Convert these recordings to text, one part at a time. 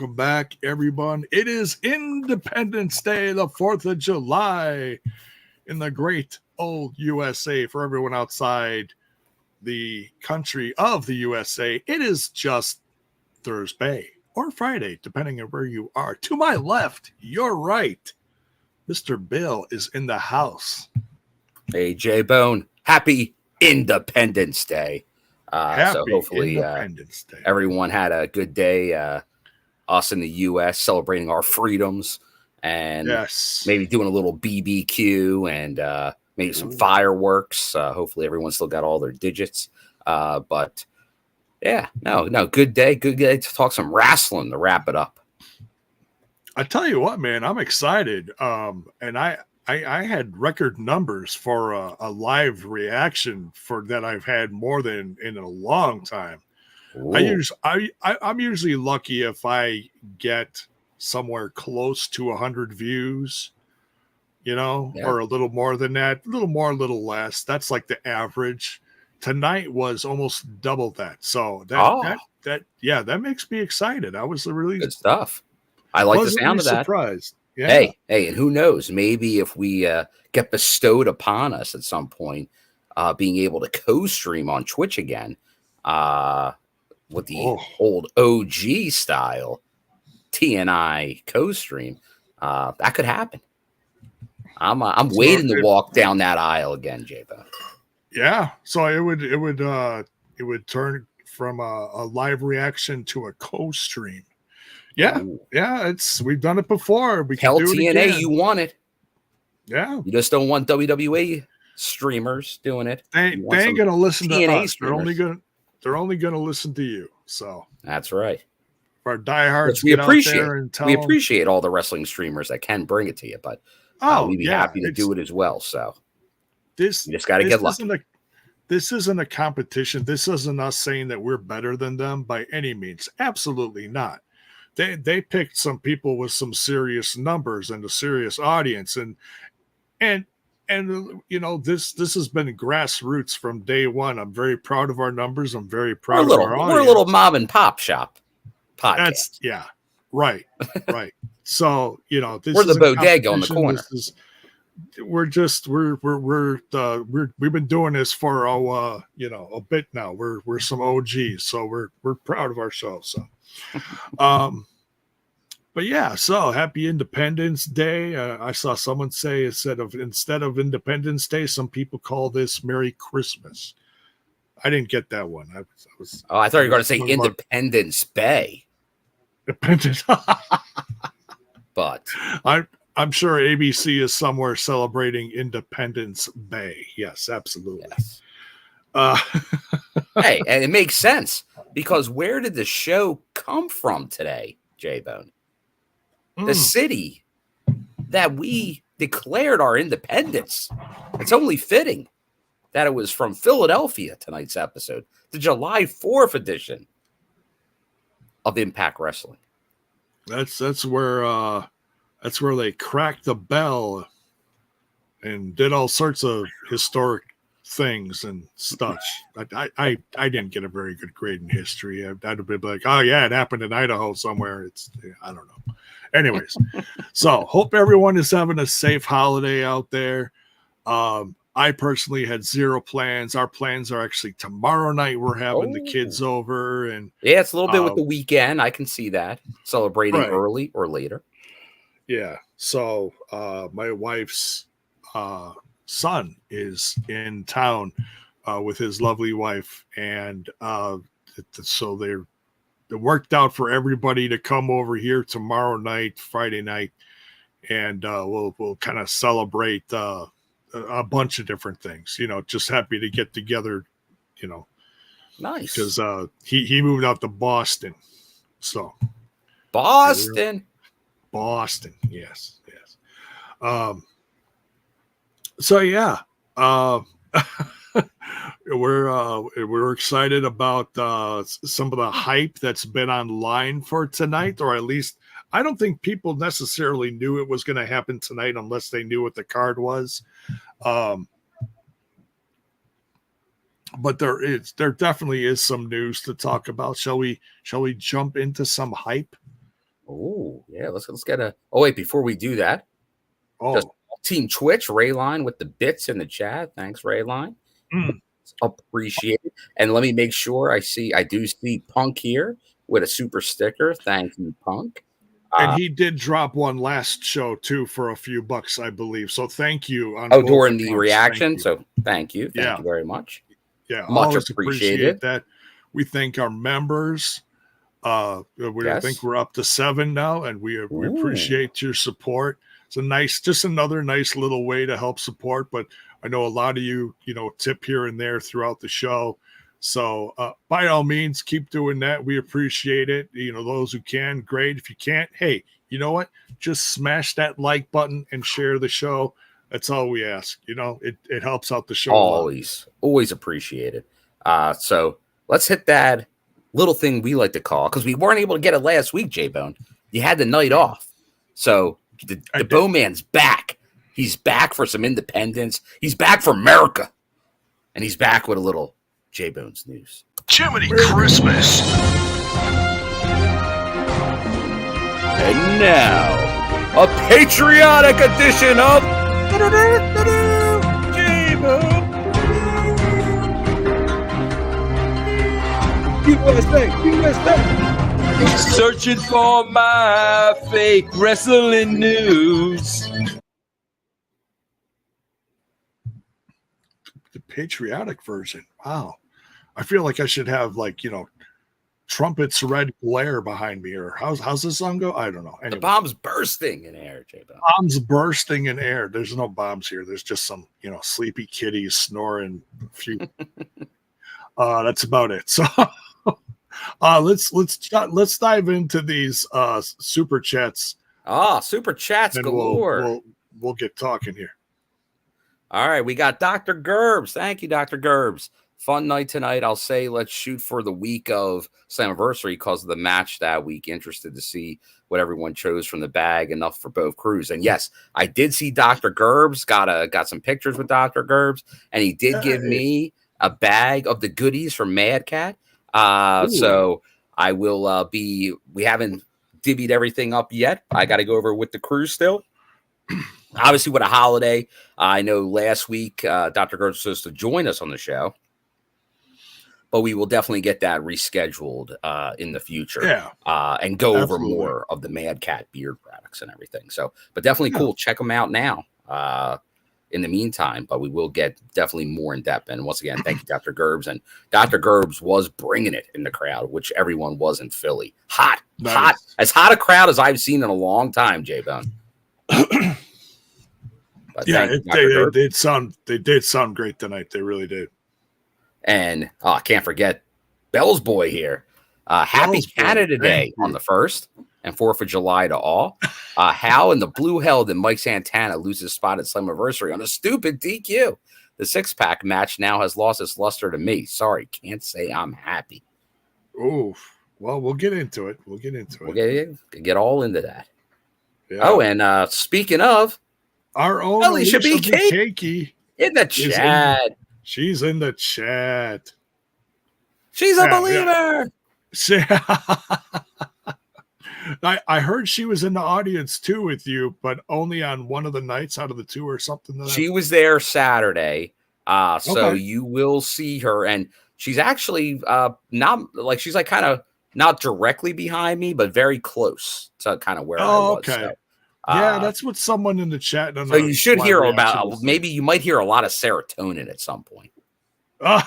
welcome back, everyone. It is Independence Day, the 4th of July, in the great old USA. For everyone outside the country of the USA, it is just Thursday or Friday, depending on where you are. To my left, your right, Mr. Bill is in the house. Hey, J-Bone. Happy Independence Day. So hopefully everyone had a good day. Us in the U.S. celebrating our freedoms and maybe doing a little BBQ and maybe some fireworks. Hopefully everyone still got all their digits. But yeah, no, good day. Good day to talk some wrestling to wrap it up. I tell you what, man, I'm excited. And I had record numbers for a live reaction for that I've had more than in a long time. I'm usually lucky if I get somewhere close to 100 views, or a little more than that, a little more, a little less. That's like the average. Tonight was almost double that. So that makes me excited. I was really good stuff. I like the sound of that. Surprised. Yeah. Hey, and who knows? Maybe if we get bestowed upon us at some point, being able to co-stream on Twitch again, with the old OG style TNI co-stream, that could happen. I'm waiting to walk down that aisle again, J-Bo. Yeah, so it would turn from a live reaction to a co-stream. Yeah, we've done it before. We tell can do TNA it again. You want it. Yeah, you just don't want WWE streamers doing it. They ain't gonna listen TNA to us. Streamers. They're only gonna listen to you. So that's right. Our diehards, we appreciate all the wrestling streamers that can bring it to you, but we'd be happy to do it as well. So you just got to get lucky. This isn't a competition. This isn't us saying that we're better than them by any means. Absolutely not. They picked some people with some serious numbers and a serious audience, and this has been grassroots from day one. I'm very proud of our numbers. I'm very proud of our audience. We're a little mom and pop shop podcast. Right. So we're the bodega on the corner. We've been doing this for a bit now. We're some OGs, so we're proud of ourselves. So. But yeah, so happy Independence Day. I saw someone say instead of Independence Day, some people call this Merry Christmas. I didn't get that one. I thought you were going to say Independence Bay. Independence. But I'm sure ABC is somewhere celebrating Independence Bay. Yes, absolutely. Yes. Hey, and it makes sense because where did the show come from today, J-Bone? The city that we declared our independence. It's only fitting that it was from Philadelphia, tonight's episode, the July 4th edition of Impact Wrestling. That's where they cracked the bell and did all sorts of historic things and stuff. I didn't get a very good grade in history. I'd have been like, oh yeah, it happened in Idaho somewhere. I don't know. Anyways, so hope everyone is having a safe holiday out there. I personally had zero plans. Our plans are actually tomorrow night. We're having the kids over, and it's a little bit with the weekend. I can see that celebrating early or later. Yeah. So my wife's son is in town with his lovely wife, and so they're worked out for everybody to come over here tomorrow night, Friday night, and we'll kind of celebrate a bunch of different things. Just happy to get together. Nice because he moved out to Boston, so Boston, yes. So yeah, we're excited about some of the hype that's been online for tonight, or at least I don't think people necessarily knew it was going to happen tonight unless they knew what the card was. But there definitely is some news to talk about. Shall we jump into some hype? Oh, yeah. Let's get a. Oh, wait, before we do that. Just Team Twitch, Rayline with the bits in the chat. Thanks, Rayline. Appreciate it. And let me make sure I do see Punk here with a super sticker. Thank you, Punk. And he did drop one last show too for a few bucks, I believe. So thank you. During the reaction. So thank you. Thank you very much. Yeah, much appreciated. That. We thank our members. I think we're up to 7 now, and we appreciate your support. It's just another nice little way to help support. But I know a lot of you, tip here and there throughout the show. So by all means, keep doing that. We appreciate it. Those who can, great. If you can't, hey, you know what? Just smash that like button and share the show. That's all we ask. It helps out the show. Always appreciate it. So let's hit that little thing we like to call, because we weren't able to get it last week, J-Bone. You had the night off. So the Bowman's back. He's back for some independence. He's back for America. And he's back with a little J-Bone's news. Jiminy Christmas. And now, a patriotic edition of J-Bone. USA. Searching for my fake wrestling news. The patriotic version. Wow. I feel like I should have trumpets red glare behind me, or how's this song go? I don't know. Anyway. The bomb's bursting in air, J-Bone. Bombs bursting in air. There's no bombs here. There's just some, sleepy kitties snoring. That's about it. So let's dive into these super chats. Super chats galore. We'll get talking here. All right, we got Dr. Gerbs. Thank you, Dr. Gerbs. Fun night tonight. I'll say let's shoot for the week of Slammiversary because of the match that week. Interested to see what everyone chose from the bag. Enough for both crews. And yes, I did see Dr. Gerbs. Got some pictures with Dr. Gerbs, and he did give me a bag of the goodies from Mad Cat. So I will we haven't divvied everything up yet. I got to go over with the crew still. Obviously, with a holiday, I know last week Dr. Gerbs was supposed to join us on the show. But we will definitely get that rescheduled in the future, and go over more of the Mad Cat beard products and everything. So, but definitely cool. Check them out now. In the meantime, but we will get definitely more in depth. And once again, thank you, Dr. Gerbs. And Dr. Gerbs was bringing it in the crowd, which everyone was in Philly. Hot, as hot a crowd as I've seen in a long time, J-Bone. They did sound great tonight. They really did. And I can't forget Bell's boy here. Happy Canada Day on the 1st and 4th of July to all. Hal and the Blue Held and Mike Santana loses spot at Slammiversary on a stupid DQ. The 6-pack match now has lost its luster to me. Sorry, can't say I'm happy. Oh, well, we'll get into it. We'll get all into that. Yeah. Oh, and speaking of, our own Alisha B. Cakey in the chat. She's in the chat. She's a believer. I heard she was in the audience too with you, but only on one of the nights out of the 2 or something. She was there Saturday. So you will see her. And she's actually she's kind of not directly behind me, but very close to kind of where I was. Okay. So, that's what someone in the chat. So you should hear about. Maybe you might hear a lot of serotonin at some point. Then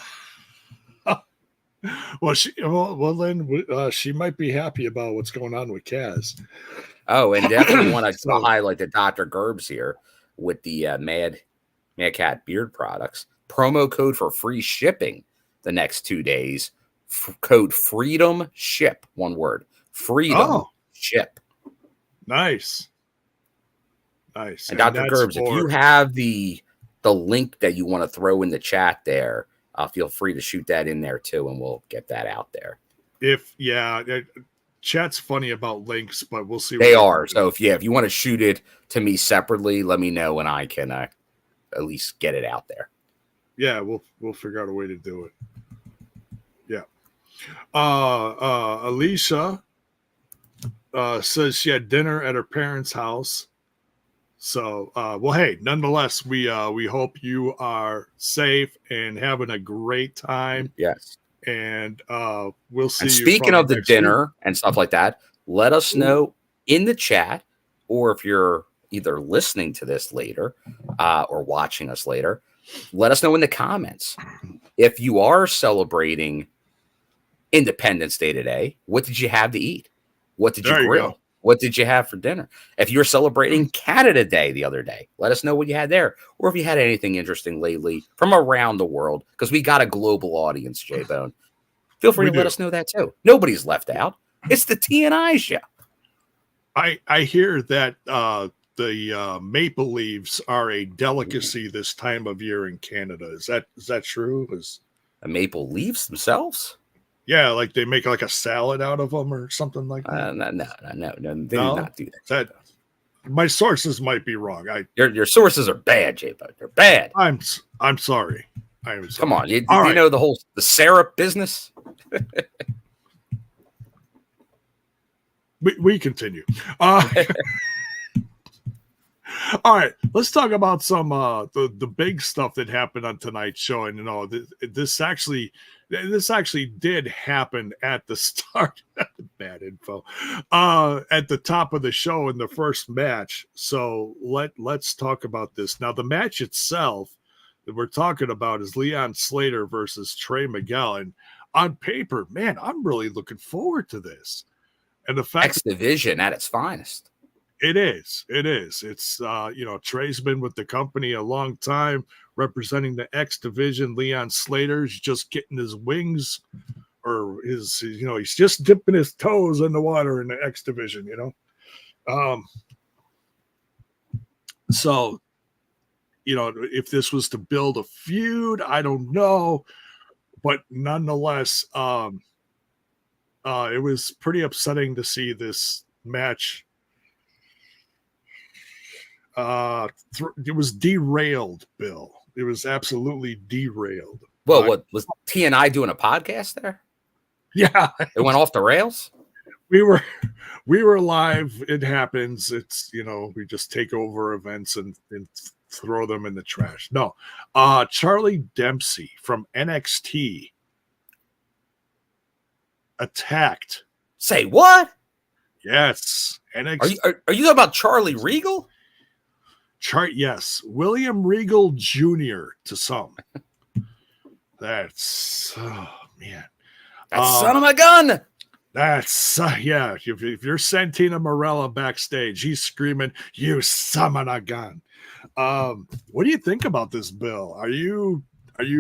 she might be happy about what's going on with Kaz. Oh, and definitely want to highlight the Dr. Gerbs here with the Mad Cat beard products. Promo code for free shipping the next 2 days. Code Freedom Ship. One word. Freedom Ship. Nice. And Dr. Gerbs, if you have the link that you want to throw in the chat there, feel free to shoot that in there too, and we'll get that out there. Chat's funny about links, but we'll see. They are. So if you want to shoot it to me separately, let me know, and I can at least get it out there. Yeah, we'll figure out a way to do it. Yeah. Alisha says she had dinner at her parents' house. So, well, hey, nonetheless, we hope you are safe and having a great time. Yes. And we'll see. And you speaking of the dinner week. and stuff like that, let us know in the chat, or if you're either listening to this later or watching us later, let us know in the comments if you are celebrating Independence Day today. What did you have to eat? What did you grill? What did you have for dinner? If you're celebrating Canada Day the other day, let us know what you had there. Or if you had anything interesting lately from around the world, because we got a global audience, J-Bone. Feel free to let us know that too. Nobody's left out. It's the TNI show. I hear that the maple leaves are a delicacy this time of year in Canada. Is that true? The maple leaves themselves? Yeah, like they make like a salad out of them or something like that. No, they do not do that. My sources might be wrong. Your sources are bad, J-Bone. They're bad. I'm sorry. Come on, you know the syrup business? we continue. All right, let's talk about some the big stuff that happened on tonight's show. And this actually did happen at the start. Bad info. At the top of the show in the first match. So let's talk about this. Now, the match itself that we're talking about is Leon Slater versus Trey Miguel. And on paper, man, I'm really looking forward to this. And the fact X Division at its finest. It is. It's Trey's been with the company a long time, representing the X Division. Leon Slater's just getting his wings, or he's just dipping his toes in the water in the X Division. So, if this was to build a feud, I don't know, but nonetheless, it was pretty upsetting to see this match. It was derailed, Bill. It was absolutely derailed. Well, what was TNI doing a podcast there? Yeah, it went off the rails. We were live. It happens. It's we just take over events and throw them in the trash. No, Charlie Dempsey from NXT attacked. Say what? Yes, NXT. Are you talking about Charlie Regal? Yes, William Regal Jr. to some. That's man. That son of a gun. That's yeah. If you're Santana Marella backstage, he's screaming, "You son of a gun!" What do you think about this, Bill? Are you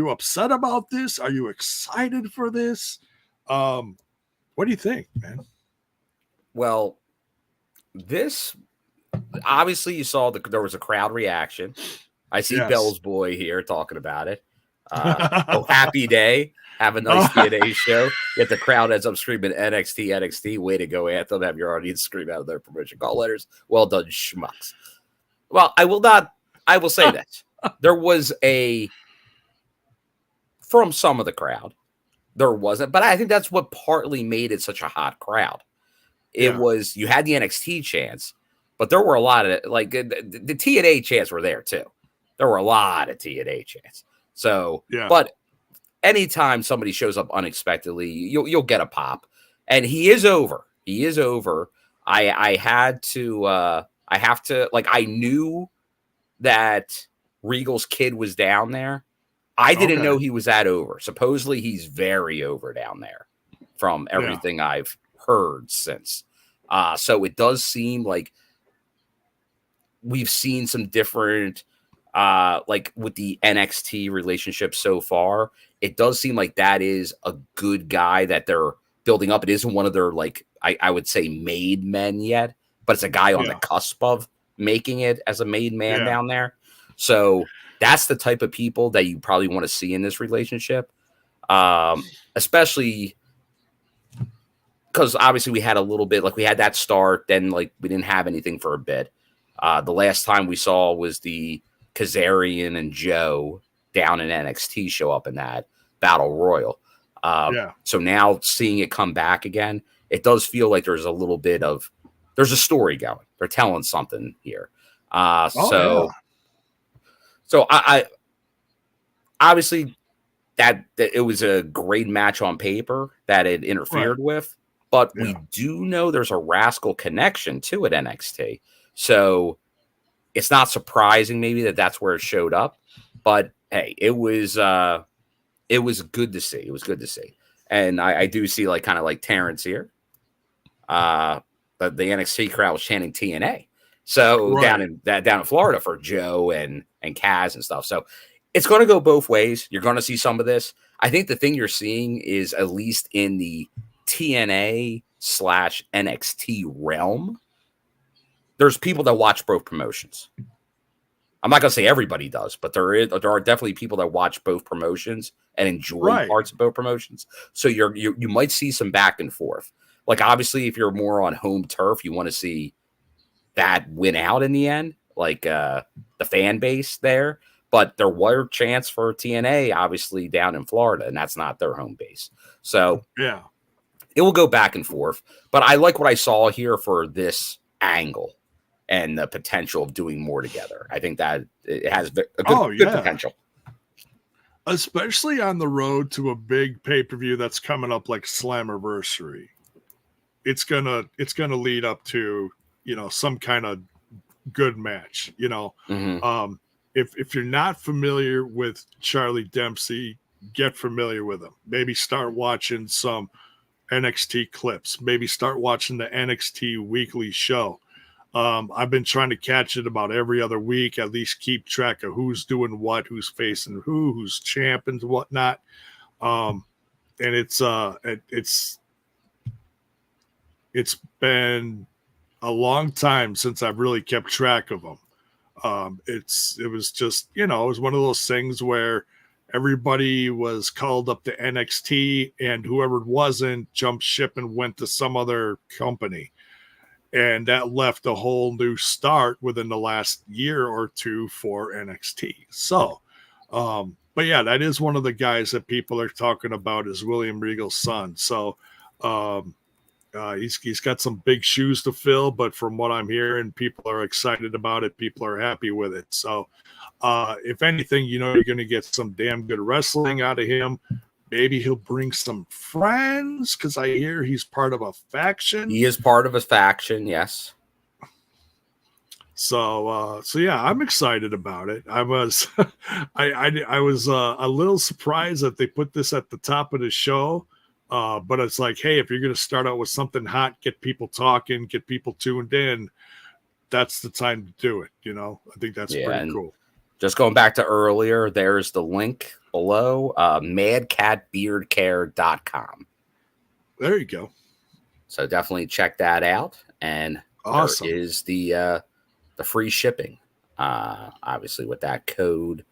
upset about this? Are you excited for this? What do you think, man? Well, this. Obviously, you saw there was a crowd reaction. I see Bell's boy here talking about it. Happy day. Have a nice TNA show. Yet the crowd ends up screaming NXT, NXT. Way to go, Anthem. Have your audience scream out of their promotion call letters. Well done, schmucks. Well, I will say this. There was from some of the crowd, there wasn't. But I think that's what partly made it such a hot crowd. It was, you had the NXT chants. But there were a lot of the TNA chants were there too. There were a lot of TNA chants. So, but anytime somebody shows up unexpectedly, you'll get a pop. And he is over. He is over. I have to I knew that Regal's kid was down there. I didn't know he was that over. Supposedly he's very over down there from everything I've heard since. So it does seem like we've seen some different, with the NXT relationship so far, it does seem like that is a good guy that they're building up. It isn't one of their, I would say made men yet, but it's a guy on the cusp of making it as a made man down there. So that's the type of people that you probably want to see in this relationship. Especially because obviously we had a little bit, we had that start, then we didn't have anything for a bit. The last time we saw was the Kazarian and Joe down in NXT show up in that Battle Royal. So now seeing it come back again, it does feel like there's a little bit of there's a story going. They're telling something here. So I obviously that it was a great match on paper that it interfered with, but we do know there's a Rascal connection to it NXT. So it's not surprising maybe that's where it showed up, but hey, it was good to see. It was good to see. And I do see like kind of like Terrence here. But the NXT crowd was chanting TNA. So down in Florida for Joe and Kaz and stuff. So it's going to go both ways. You're going to see some of this. I think the thing you're seeing is at least in the TNA / NXT realm, there's people that watch both promotions. I'm not going to say everybody does, but there are definitely people that watch both promotions and enjoy parts of both promotions. So you might see some back and forth. Like, obviously, if you're more on home turf, you want to see that win out in the end, like the fan base there. But there were chants for TNA, obviously, down in Florida, and that's not their home base. So it will go back and forth. But I like what I saw here for this angle and the potential of doing more together. I think that it has a good potential. Especially on the road to a big pay-per-view that's coming up like Slammiversary. It's gonna lead up to, some kind of good match, If you're not familiar with Charlie Dempsey, get familiar with him. Maybe start watching some NXT clips. Maybe start watching the NXT weekly show. I've been trying to catch it about every other week, at least keep track of who's doing what, who's facing who's champ and whatnot. And it's been a long time since I've really kept track of them. It was just, it was one of those things where everybody was called up to NXT and whoever wasn't jumped ship and went to some other company. And that left a whole new start within the last year or two for NXT. So, but yeah, that is one of the guys that people are talking about is William Regal's son. So, he's got some big shoes to fill, but from what I'm hearing, people are excited about it. People are happy with it. So, if anything, you're going to get some damn good wrestling out of him. Maybe he'll bring some friends because I hear he's part of a faction. He is part of a faction, yes. So yeah, I'm excited about it. I was, I was a little surprised that they put this at the top of the show. But it's like, hey, if you're going to start out with something hot, get people talking, get people tuned in, that's the time to do it. I think that's pretty cool. Just going back to earlier, there's the link below, madcatbeardcare.com. There you go. So definitely check that out. And awesome. There is the free shipping, obviously with that code,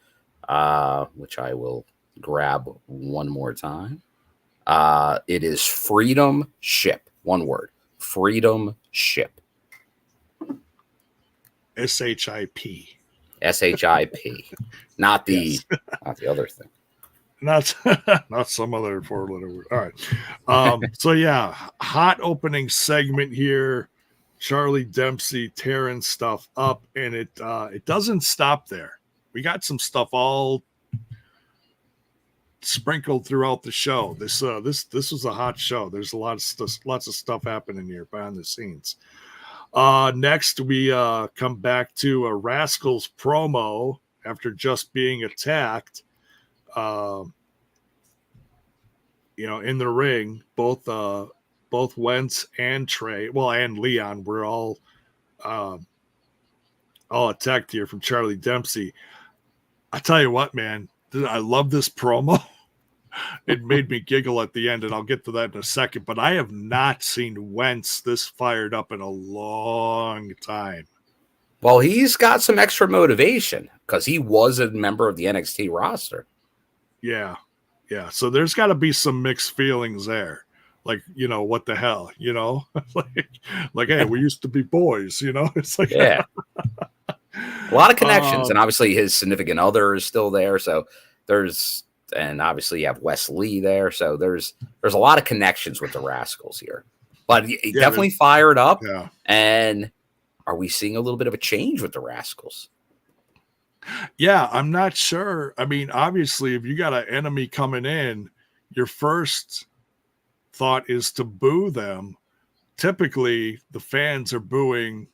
which I will grab one more time. It is Freedom Ship. One word. Freedom Ship. SHIP. SHIP. Not the other thing. Not some other 4-letter word. All right. So yeah, hot opening segment here. Charlie Dempsey tearing stuff up, and it doesn't stop there. We got some stuff all sprinkled throughout the show. This was a hot show. There's lots of stuff happening here behind the scenes. Next we come back to a Rascals promo after just being attacked. In the ring, both Wentz and Trey, and Leon were all attacked here from Charlie Dempsey. I tell you what, man, I love this promo. It made me giggle at the end, and I'll get to that in a second. But I have not seen Wentz this fired up in a long time. Well, he's got some extra motivation because he was a member of the NXT roster. Yeah. So there's got to be some mixed feelings there. Like, what the hell, like, hey, we used to be boys, It's like, yeah. A lot of connections, and obviously his significant other is still there. So and obviously you have Wes Lee there. So there's a lot of connections with the Rascals here. But he definitely fired up. Yeah. And are we seeing a little bit of a change with the Rascals? Yeah, I'm not sure. I mean, obviously, if you got an enemy coming in, your first thought is to boo them. Typically, the fans are booing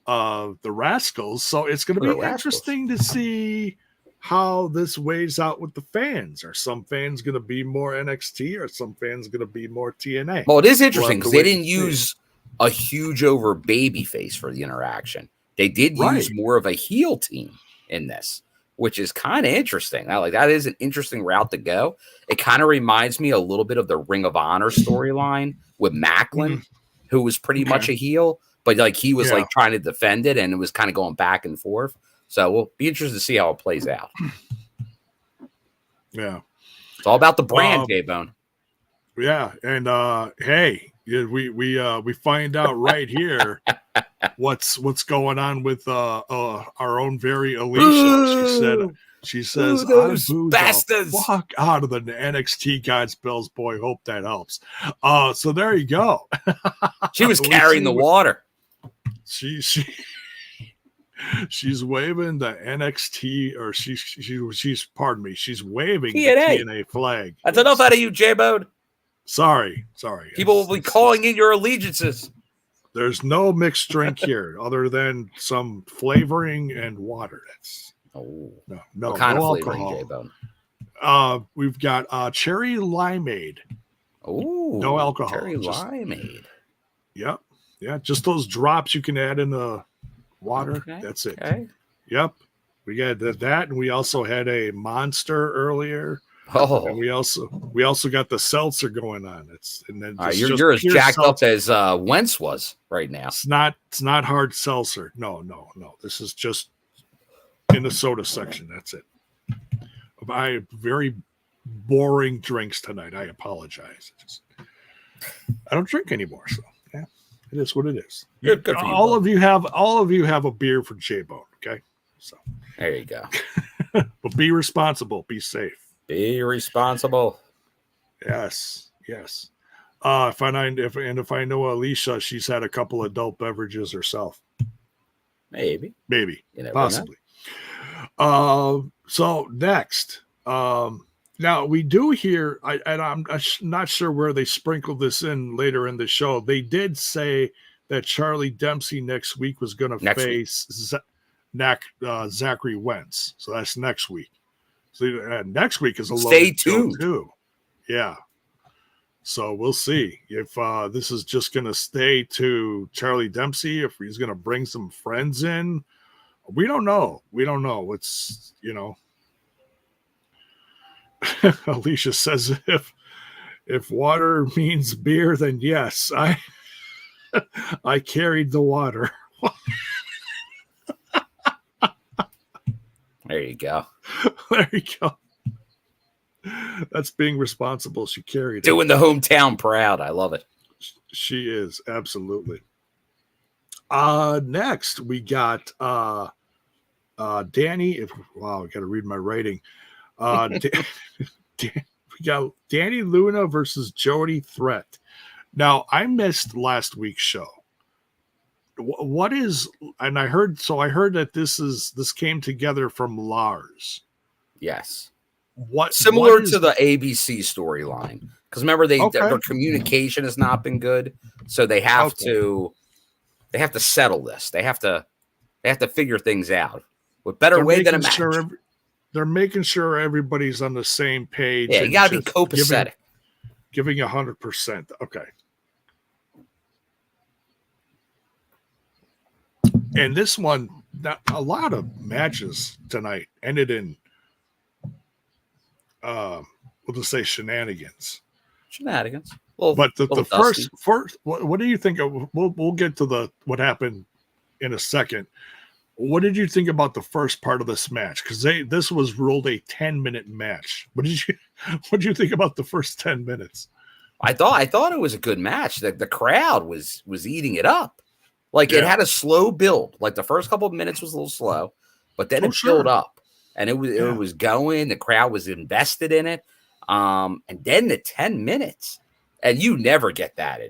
the Rascals. So it's going to be interesting to see how this weighs out with the fans. Are some fans going to be more NXT or some fans going to be more TNA? Well, it is interesting because they didn't use a huge over baby face for the interaction. They did use more of a heel team in this, which is kind of interesting. Like, that is an interesting route to go. It kind of reminds me a little bit of the Ring of Honor storyline with Macklin, who was pretty much a heel, but like he was like trying to defend it, and it was kind of going back and forth. So we'll be interested to see how it plays out. Yeah. It's all about the brand, J-Bone. Yeah. And hey, we find out right here what's going on with our own very Alisha. She says, those bastards, the fuck out of the NXT God's Bells boy. Hope that helps. So there you go. She was carrying the water. She's waving the NXT, or she's pardon me, she's waving the TNA flag. That's enough out of you, J-Bone. Sorry. People will be calling in your allegiances. There's no mixed drink here other than some flavoring and water. That's no what kind no of flavoring, alcohol. J-Bone? We've got cherry limeade. Oh, no alcohol. Cherry limeade. Yep. Yeah, just those drops you can add in the water. Okay. That's it. Okay. Yep. We got that, and we also had a Monster earlier. Oh, and we also got the seltzer going on. You're as jacked up as Wentz was right now. It's not hard seltzer. No. This is just in the soda section. That's it. I very boring drinks tonight. I apologize. I don't drink anymore, so yeah, it is what it is. Good for you, all of you have a beer for J-Bone. Okay, so there you go. But be responsible. Be safe. Be responsible. Yes. If I know Alisha, she's had a couple adult beverages herself. Maybe, possibly. So next, now we do hear, and I'm not sure where they sprinkled this in later in the show. They did say that Charlie Dempsey next week was going to face Zachary Wentz. So that's next week. So next week is a loaded show too. Yeah. So we'll see if this is just going to stay to Charlie Dempsey, if he's going to bring some friends in. We don't know. It's, Alisha says if water means beer, then yes, I carried the water. There you go. That's being responsible. She carried it. Doing the hometown proud. I love it. She is, absolutely. Next we got Dani. Wow, I got to read my writing. We got Dani Luna versus Jody Threat. Now, I missed last week's show. What is, and I heard that this came together from Lars. Yes. Similar to the ABC storyline, because remember their communication has not been good, so they have to settle this. They have to figure things out. What better way than a match? They're making sure everybody's on the same page. Yeah, you gotta be copacetic. Giving 100%. Okay. And this one, a lot of matches tonight ended in, we'll just say shenanigans. Well, but the first, what do you think of? We'll get to what happened in a second. What did you think about the first part of this match? Because this was ruled a 10-minute match. What did you think about the first 10 minutes? I thought it was a good match. The crowd was eating it up. Like it had a slow build. Like the first couple of minutes was a little slow, but then it built up, and it was going. The crowd was invested in it. And then the 10 minutes, and you never get that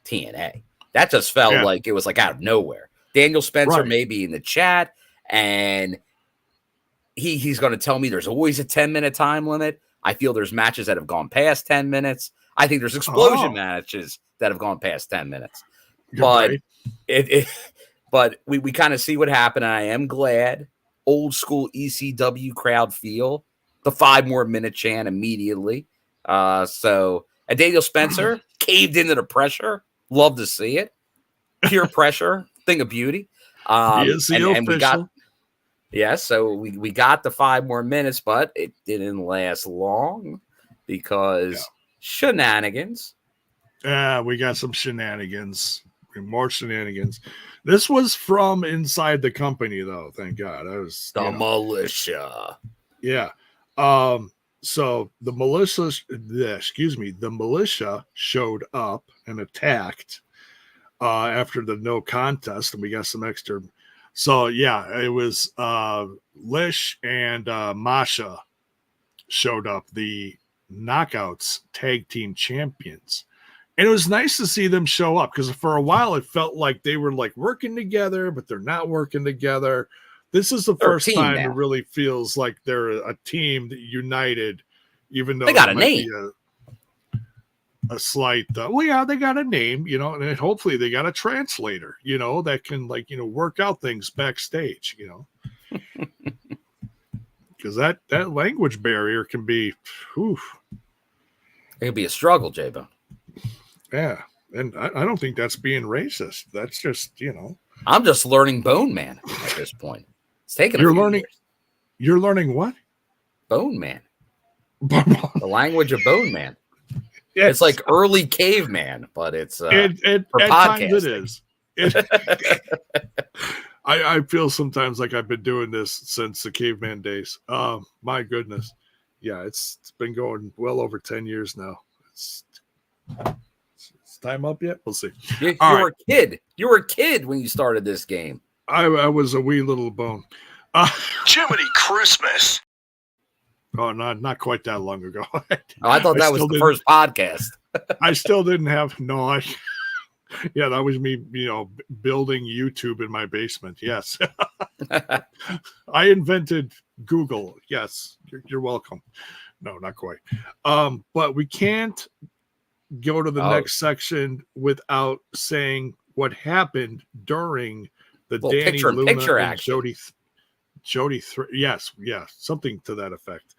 TNA. That just felt like it was like out of nowhere. Daniel Spencer may be in the chat, and he's going to tell me there's always a 10-minute time limit. I feel there's matches that have gone past 10 minutes. I think there's explosion matches that have gone past 10 minutes. But but we kind of see what happened, and I am glad. Old school ECW crowd feel the 5 more minute chant immediately. And Daniel Spencer caved into the pressure. Love to see it. Peer pressure, thing of beauty. And we got so we got the 5 more minutes, but it didn't last long because shenanigans. Yeah, we got some shenanigans. More shenanigans. This was from inside the company, though. Thank God. I was the militia. Yeah. So the militia showed up and attacked after the no contest, and we got some extra. So yeah, it was Lish and Masha showed up, the Knockouts tag team champions. And it was nice to see them show up because for a while it felt like they were like working together, but they're not working together. This is the first time it really feels like they're a team that united, even though they got a name. A slight, they got a name, and hopefully they got a translator, that can work out things backstage, because that language barrier can be, it could be a struggle, J-Bone. Yeah, and I don't think that's being racist. That's just, I'm just learning Bone Man at this point. It's taking You're learning what? Bone Man. The language of Bone Man. Yes. It's like early caveman, but it's for at podcasting. Times it is. I feel sometimes like I've been doing this since the caveman days. My goodness. Yeah, it's been going well over 10 years now. It's time up yet? We'll see. You were a kid. You were a kid when you started this game. I was a wee little bone. Jiminy Christmas. Oh, not quite that long ago. I thought that was the first podcast. I still didn't have yeah, that was me, building YouTube in my basement. Yes. I invented Google. Yes. You're welcome. No, not quite. But we can't go to the next section without saying what happened during the Dani, Luna, and Jody. Yes, something to that effect.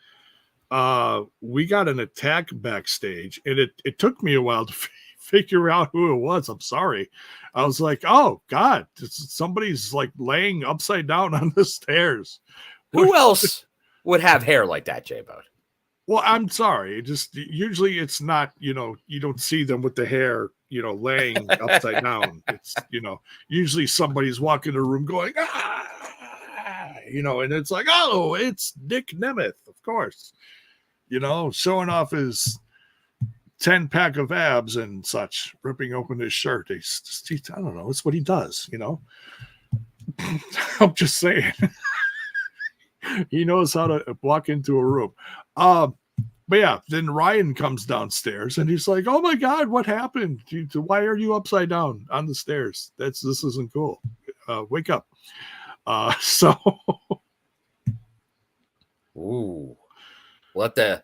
We got an attack backstage, and it took me a while to figure out who it was. I'm sorry. I was like, oh God, somebody's like laying upside down on the stairs. Who else would have hair like that, J-Bone? Well, I'm sorry. Usually it's not, you don't see them with the hair, laying upside down. It's, usually somebody's walking the room going, and it's like, oh, it's Nick Nemeth, of course, showing off his 10-pack of abs and such, ripping open his shirt. I don't know. It's what he does, I'm just saying. He knows how to walk into a room. But yeah, then Ryan comes downstairs and he's like, oh my God, what happened? Why are you upside down on the stairs? This isn't cool. Wake up. Ooh. Let the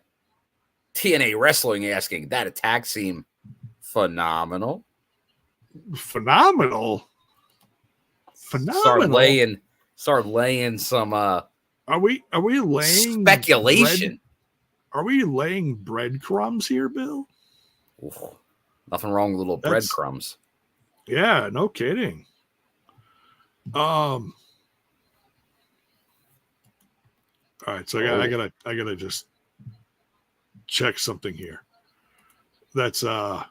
TNA wrestling asking, that attack seemed phenomenal. Phenomenal. Start laying some Are we laying speculation? Are we laying breadcrumbs here, Bill? Oof. Nothing wrong with little breadcrumbs. Yeah, no kidding. All right, so I gotta just check something here. That's Well,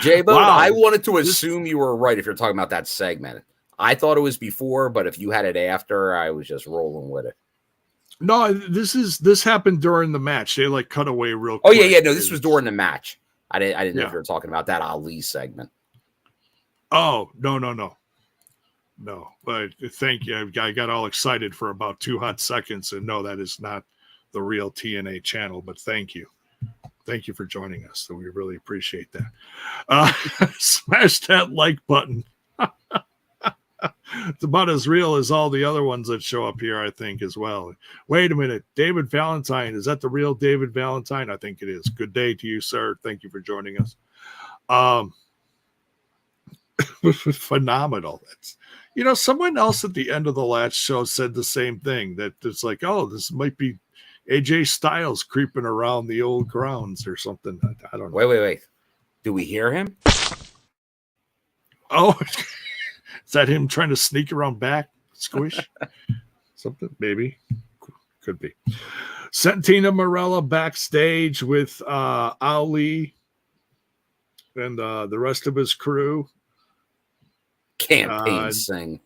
J-Bone, wow. I wanted to assume you were right if you're talking about that segment. I thought it was before, but if you had it after, I was just rolling with it. No, this happened during the match. They like cut away real quick. Oh yeah. No, this was during the match. I didn't know if you were talking about that Ali segment. Oh, no. But thank you. I got all excited for about 2 hot seconds, and no, that is not the real TNA channel. But thank you. thank you for joining us. So we really appreciate that. Smash that like button. It's about as real as all the other ones that show up here, I think, as well. Wait a minute. David Valentine. Is that the real David Valentine? I think it is. Good day to you, sir. Thank you for joining us. Phenomenal. That's, someone else at the end of the last show said the same thing, that it's like, oh, this might be AJ Styles creeping around the old grounds or something. I don't know. Wait. Do we hear him? Oh, is that him trying to sneak around back? Squish? Something? Maybe. Could be. Santina Marella backstage with Ali and the rest of his crew. Campaign sing.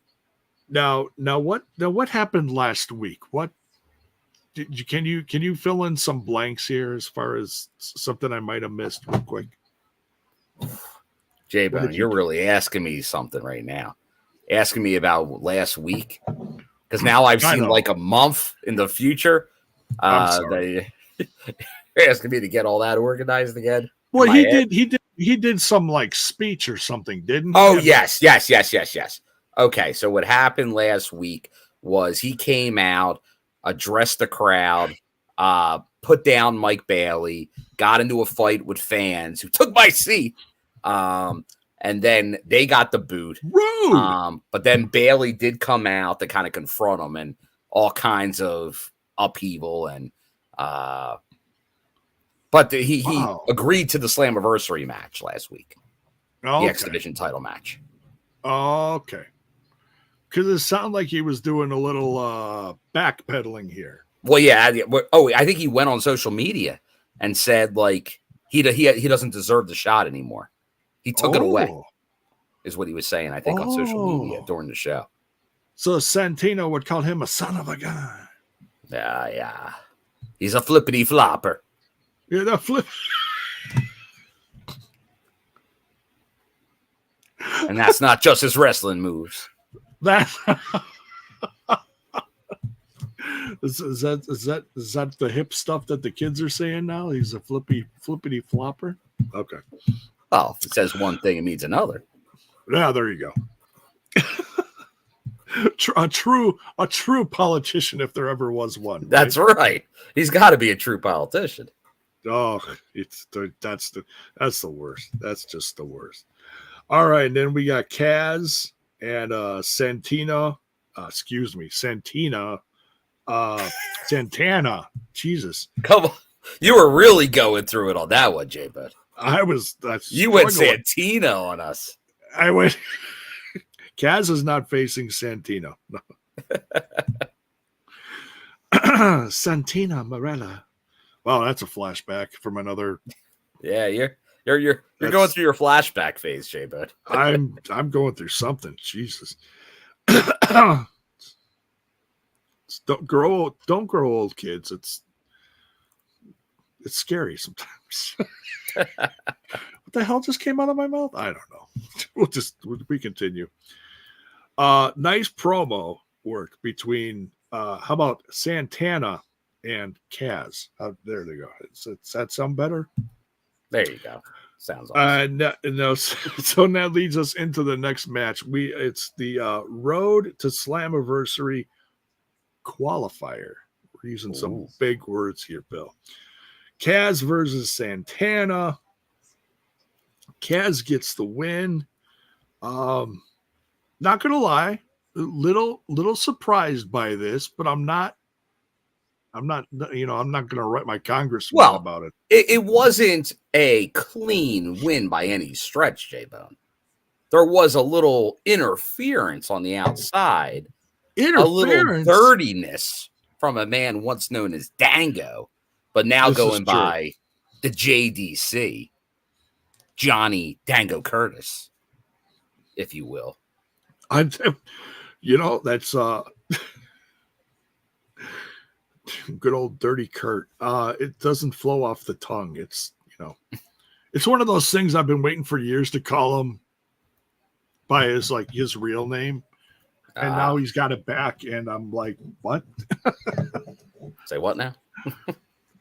Now what happened last week? What can you fill in some blanks here as far as something I might have missed real quick? J-Bone, you're really asking me something right now. Asking me about last week, because now I've seen like a month in the future. I'm sorry. You're asking me to get all that organized again. Well, he did some like speech or something, didn't he? Oh, yes. Okay, so what happened last week was he came out, addressed the crowd, put down Mike Bailey, got into a fight with fans who took my seat. And then they got the boot. Rude. But then Bailey did come out to kind of confront him and all kinds of upheaval. And but he agreed to the Slammiversary match last week. Okay. The X Division title match. Okay. Because it sounded like he was doing a little backpedaling here. Well, yeah. Oh, I think he went on social media and said like he doesn't deserve the shot anymore. He took it away, is what he was saying, I think, on social media during the show. So Santino would call him a son of a gun. Yeah. He's a flippity flopper. Yeah, the flip. And that's not just his wrestling moves. That is that the hip stuff that the kids are saying now? He's a flippity flopper. Okay. Well, if it says one thing, it means another. Yeah, there you go. A true politician, if there ever was one. Right? That's right. He's got to be a true politician. Oh, that's the worst. That's just the worst. All right, and then we got Kaz and Santina. Santana. Jesus, come on! You were really going through it on that one, J-Bud. I was. You went Santina on us. I went. Kaz is not facing Santino. No. Santina Marella. Wow, that's a flashback from another. Yeah, you're going through your flashback phase, J-Bud. I'm going through something. Jesus. Don't grow old, kids. It's scary sometimes. What the hell just came out of my mouth? I don't know. We continue. Nice promo work between how about Santana and Kaz? There they go. Does that sound better? There you go. Sounds awesome. No, so that leads us into the next match. It's the Road to Slammiversary qualifier. We're using some big words here, Bill. Kaz versus Santana. Kaz gets the win. Not gonna lie, little surprised by this, but I'm not gonna write my congressman about it. It wasn't a clean win by any stretch, J-Bone. There was a little interference on the outside, a little dirtiness from a man once known as Dango, but now going by the JDC, Johnny Dango Curtis, if you will. That's good old dirty Kurt. It doesn't flow off the tongue. It's one of those things I've been waiting for years to call him by his real name, and now he's got it back, and I'm like, what? Say what now?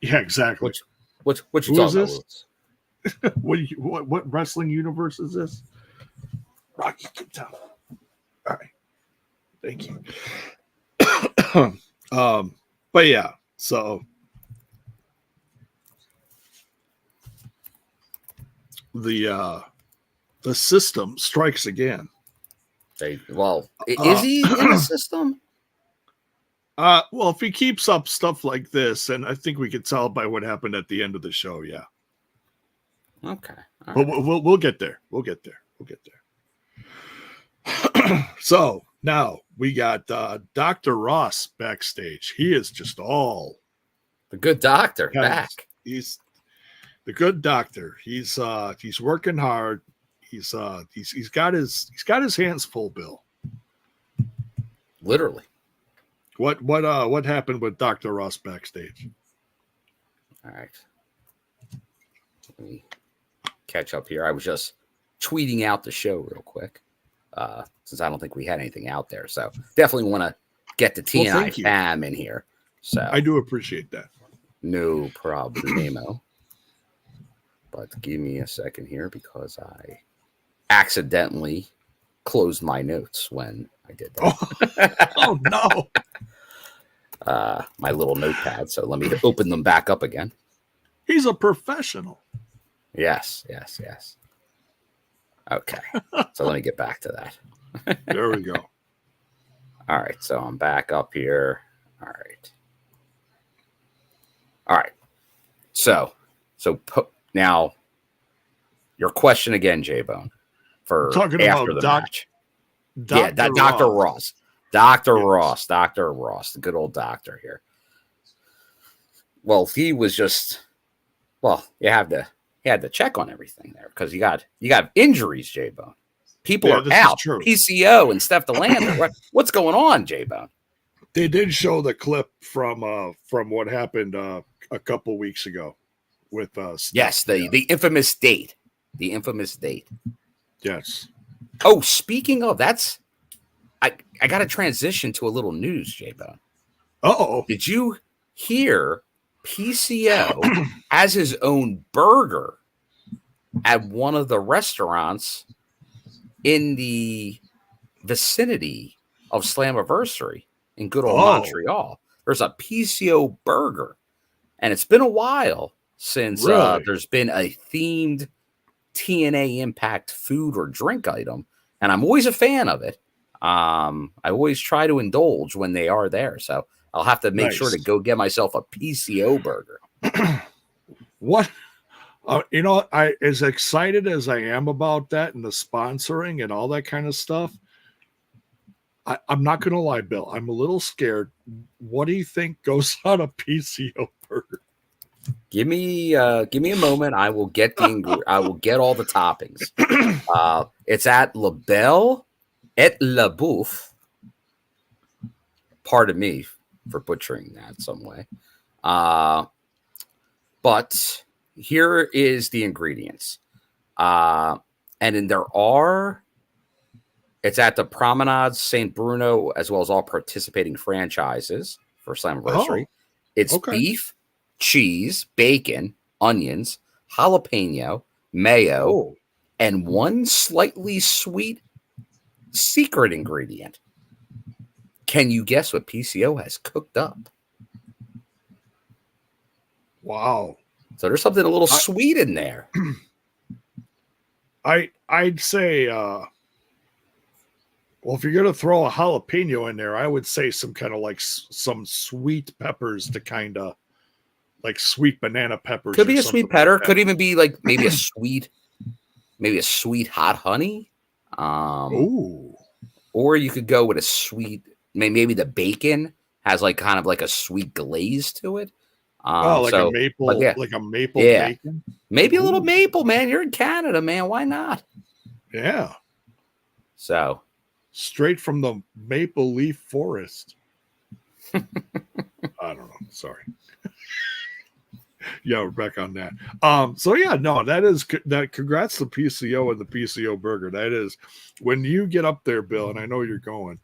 Yeah, exactly. What you Who talking is about? What wrestling universe is this? Rocky can tell. All right. Thank you. But yeah, so the system strikes again. Is he in the system? Well, if he keeps up stuff like this, and I think we could tell by what happened at the end of the show, yeah. Okay. But we'll get there. We'll get there. So now we got Dr. Ross backstage. He is just all the good doctor back. He's the good doctor. He's working hard. He's got his hands full, Bill. Literally. What happened with Dr. Ross backstage? All right. Let me catch up here. I was just tweeting out the show real quick. Since I don't think we had anything out there. So definitely want to get the TNI fam in here. So I do appreciate that. No problemo. But give me a second here because I accidentally closed my notes when I did that. Oh no. My little notepad. So let me open them back up again. He's a professional. Yes. Okay. So let me get back to that. There we go. All right. So I'm back up here. All right. So now your question again, J-Bone, for talking after about the match. Dr. Ross. Dr. Ross, the good old doctor here. Well, he was just, he had to check on everything there because you got injuries, J-Bone. People are out. PCO and Steph DeLander. What's going on, J-Bone? They did show the clip from what happened a couple weeks ago with Steph. Yes, the infamous date. The infamous date. Yes. Oh, speaking of, I got to transition to a little news, J-Bone. Uh-oh. Did you hear PCO has his own burger at one of the restaurants in the vicinity of Slammiversary in good old Montreal? There's a PCO burger, and it's been a while since there's been a themed TNA Impact food or drink item, and I'm always a fan of it. I always try to indulge when they are there, so I'll have to make sure to go get myself a PCO burger. What? I as excited as I am about that and the sponsoring and all that kind of stuff, I'm not going to lie, Bill. I'm a little scared. What do you think goes on a PCO burger? Give me a moment. I will get I will get all the toppings. It's at La Belle et La Bouffe. Pardon me for butchering that some way. But here is the ingredients. And then it's at the Promenade St. Bruno, as well as all participating franchises for Slammiversary. It's beef, cheese, bacon, onions, jalapeno, mayo, and one slightly sweet secret ingredient. Can you guess what PCO has cooked up? Wow. So there's something a little sweet in there. I'd say, well, if you're going to throw a jalapeno in there, I would say some kind of like some sweet peppers to kind of like sweet banana peppers. Could be a sweet pepper. Could even be like maybe a sweet hot honey. Or you could go with a sweet, maybe the bacon has like kind of like a sweet glaze to it. Like a maple bacon. Maybe a little maple, man. You're in Canada, man. Why not? Yeah. So straight from the maple leaf forest. I don't know. Sorry. Yeah, we're back on that. So yeah, no, that. Congrats to PCO and the PCO burger. That is, when you get up there, Bill, and I know you're going.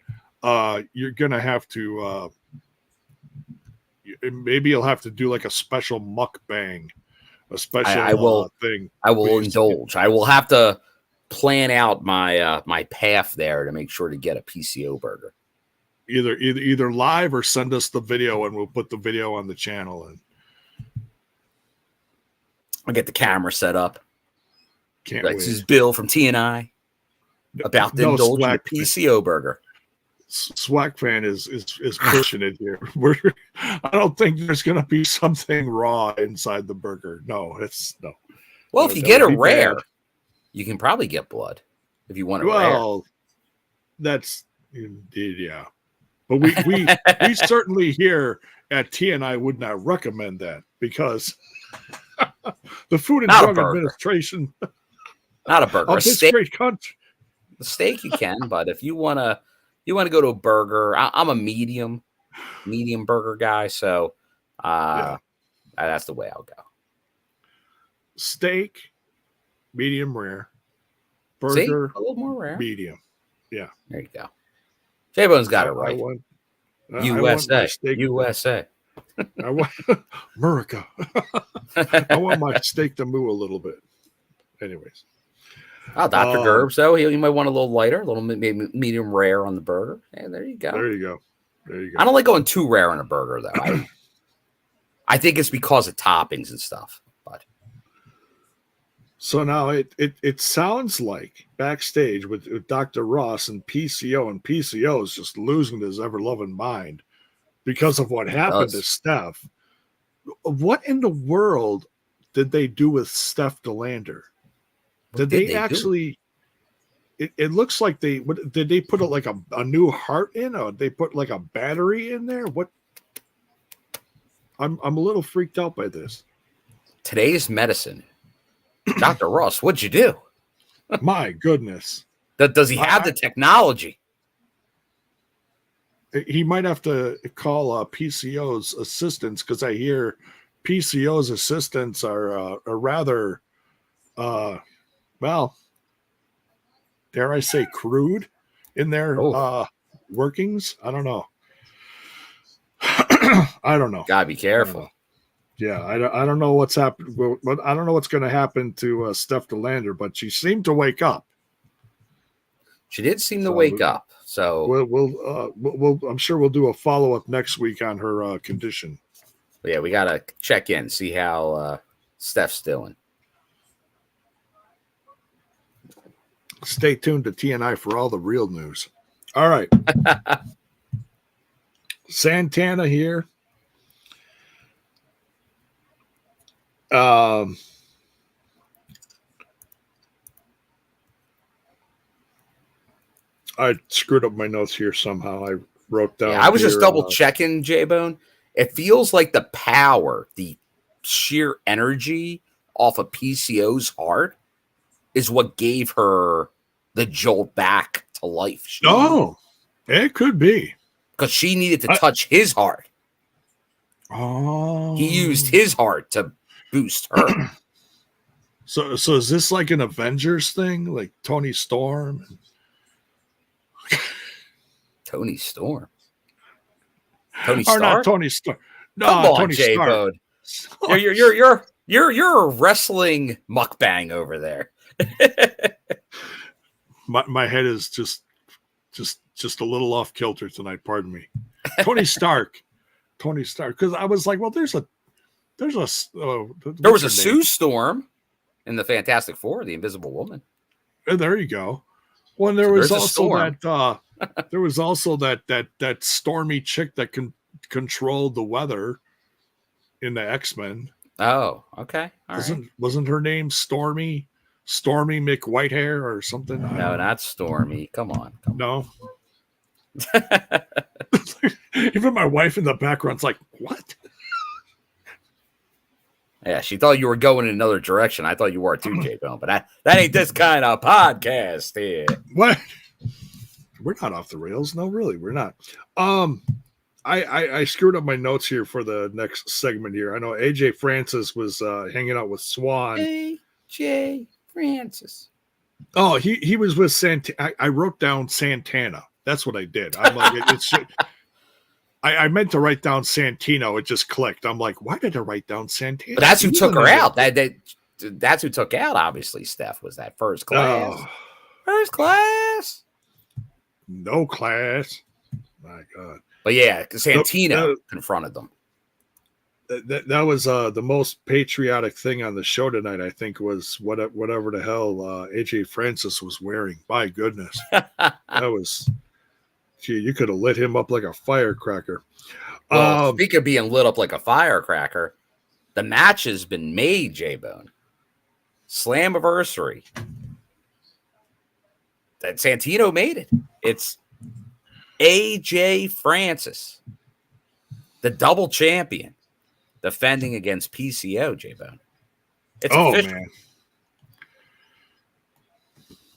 You're gonna have to. Maybe you'll have to do like a special mukbang a special thing. I will indulge. I will have to plan out my my path there to make sure to get a PCO burger. Either live or send us the video, and we'll put the video on the channel. And I'll get the camera set up. Can't wait. This is Bill from TNI about to indulge in a PCO burger. Swag fan is pushing it here. I don't think there's going to be something raw inside the burger. No, it's no. Well, if you get it rare, you can probably get blood if you want it rare. Well, that's indeed, yeah. But we certainly here at TNI would not recommend that, because the Food and Drug Administration. Not a burger. A steak. Great country. The steak you can, but if you want to go to a burger, I'm a medium burger guy, so that's the way I'll go. Steak, medium rare. Burger, a little more rare. Medium. Yeah. There you go. J-Bone's got it right. USA. I want America. I want my steak to move a little bit. Anyways. Oh, Dr. Gerbs, though. You might want a little lighter, a little maybe medium rare on the burger. And there you go. There you go. I don't like going too rare on a burger, though. I think it's because of toppings and stuff. But so now it sounds like backstage with Dr. Ross and PCO is just losing his ever-loving mind because of what happened to Steph. What in the world did they do with Steph DeLander? Did they actually? It looks like did they put like a new heart in, or they put like a battery in there? What? I'm a little freaked out by this. Today's medicine, Dr. Ross. What'd you do? My goodness. Does he have the technology? He might have to call PCO's assistants, because I hear PCO's assistants are rather. Well, dare I say crude in their workings? I don't know. I don't know. Gotta be careful. Yeah, I don't know what's happened. I don't know what's going to happen to Steph DeLander, but she seemed to wake up. She did seem to wake up. So we'll I'm sure we'll do a follow up next week on her condition. Yeah, we gotta check in, see how Steph's doing. Stay tuned to TNI for all the real news. All right. Santana here. I screwed up my notes here somehow. I wrote down. Yeah, I was just double checking, J-Bone. It feels like the power, the sheer energy off of PCO's heart is what gave her the jolt back to life. It could be. Because she needed to touch his heart. Oh. He used his heart to boost her. So is this like an Avengers thing? Like Tony Storm? Tony Storm? Tony Stark? Or not Tony Storm. No, come on, Tony J-Bone. You're a wrestling mukbang over there. my head is just a little off kilter tonight. Pardon me. Tony Stark. Because I was like, well, there was a Sue Storm in the Fantastic Four, the Invisible Woman. There you go. Well, there was also that stormy chick that controlled the weather in the X-Men. Oh, okay. Wasn't her name Stormy McWhitehair or something? No, not Stormy. Come on. No. Even my wife in the background's like, what? Yeah, she thought you were going in another direction. I thought you were too, J-Bone, but that ain't this kind of podcast here. What? We're not off the rails. No, really, we're not. I screwed up my notes here for the next segment here. I know AJ Francis was hanging out with Swan. AJ Francis. Oh, he was with Santana. I wrote down Santana. That's what I did. I'm like, I meant to write down Santino. It just clicked. I'm like, why did I write down Santino? But that's who took her out. That's who took out, obviously, Steph, was that first class. Oh. First class. No class. My God. But yeah, Santino confronted them. That was the most patriotic thing on the show tonight, I think, was whatever the hell AJ Francis was wearing. My goodness. That was, gee, you could have lit him up like a firecracker. Well, speaking of being lit up like a firecracker, the match has been made, J-Bone. Slammiversary. That Santino made it. It's AJ Francis, the double champion, defending against PCO, J-Bone. It's official. Man.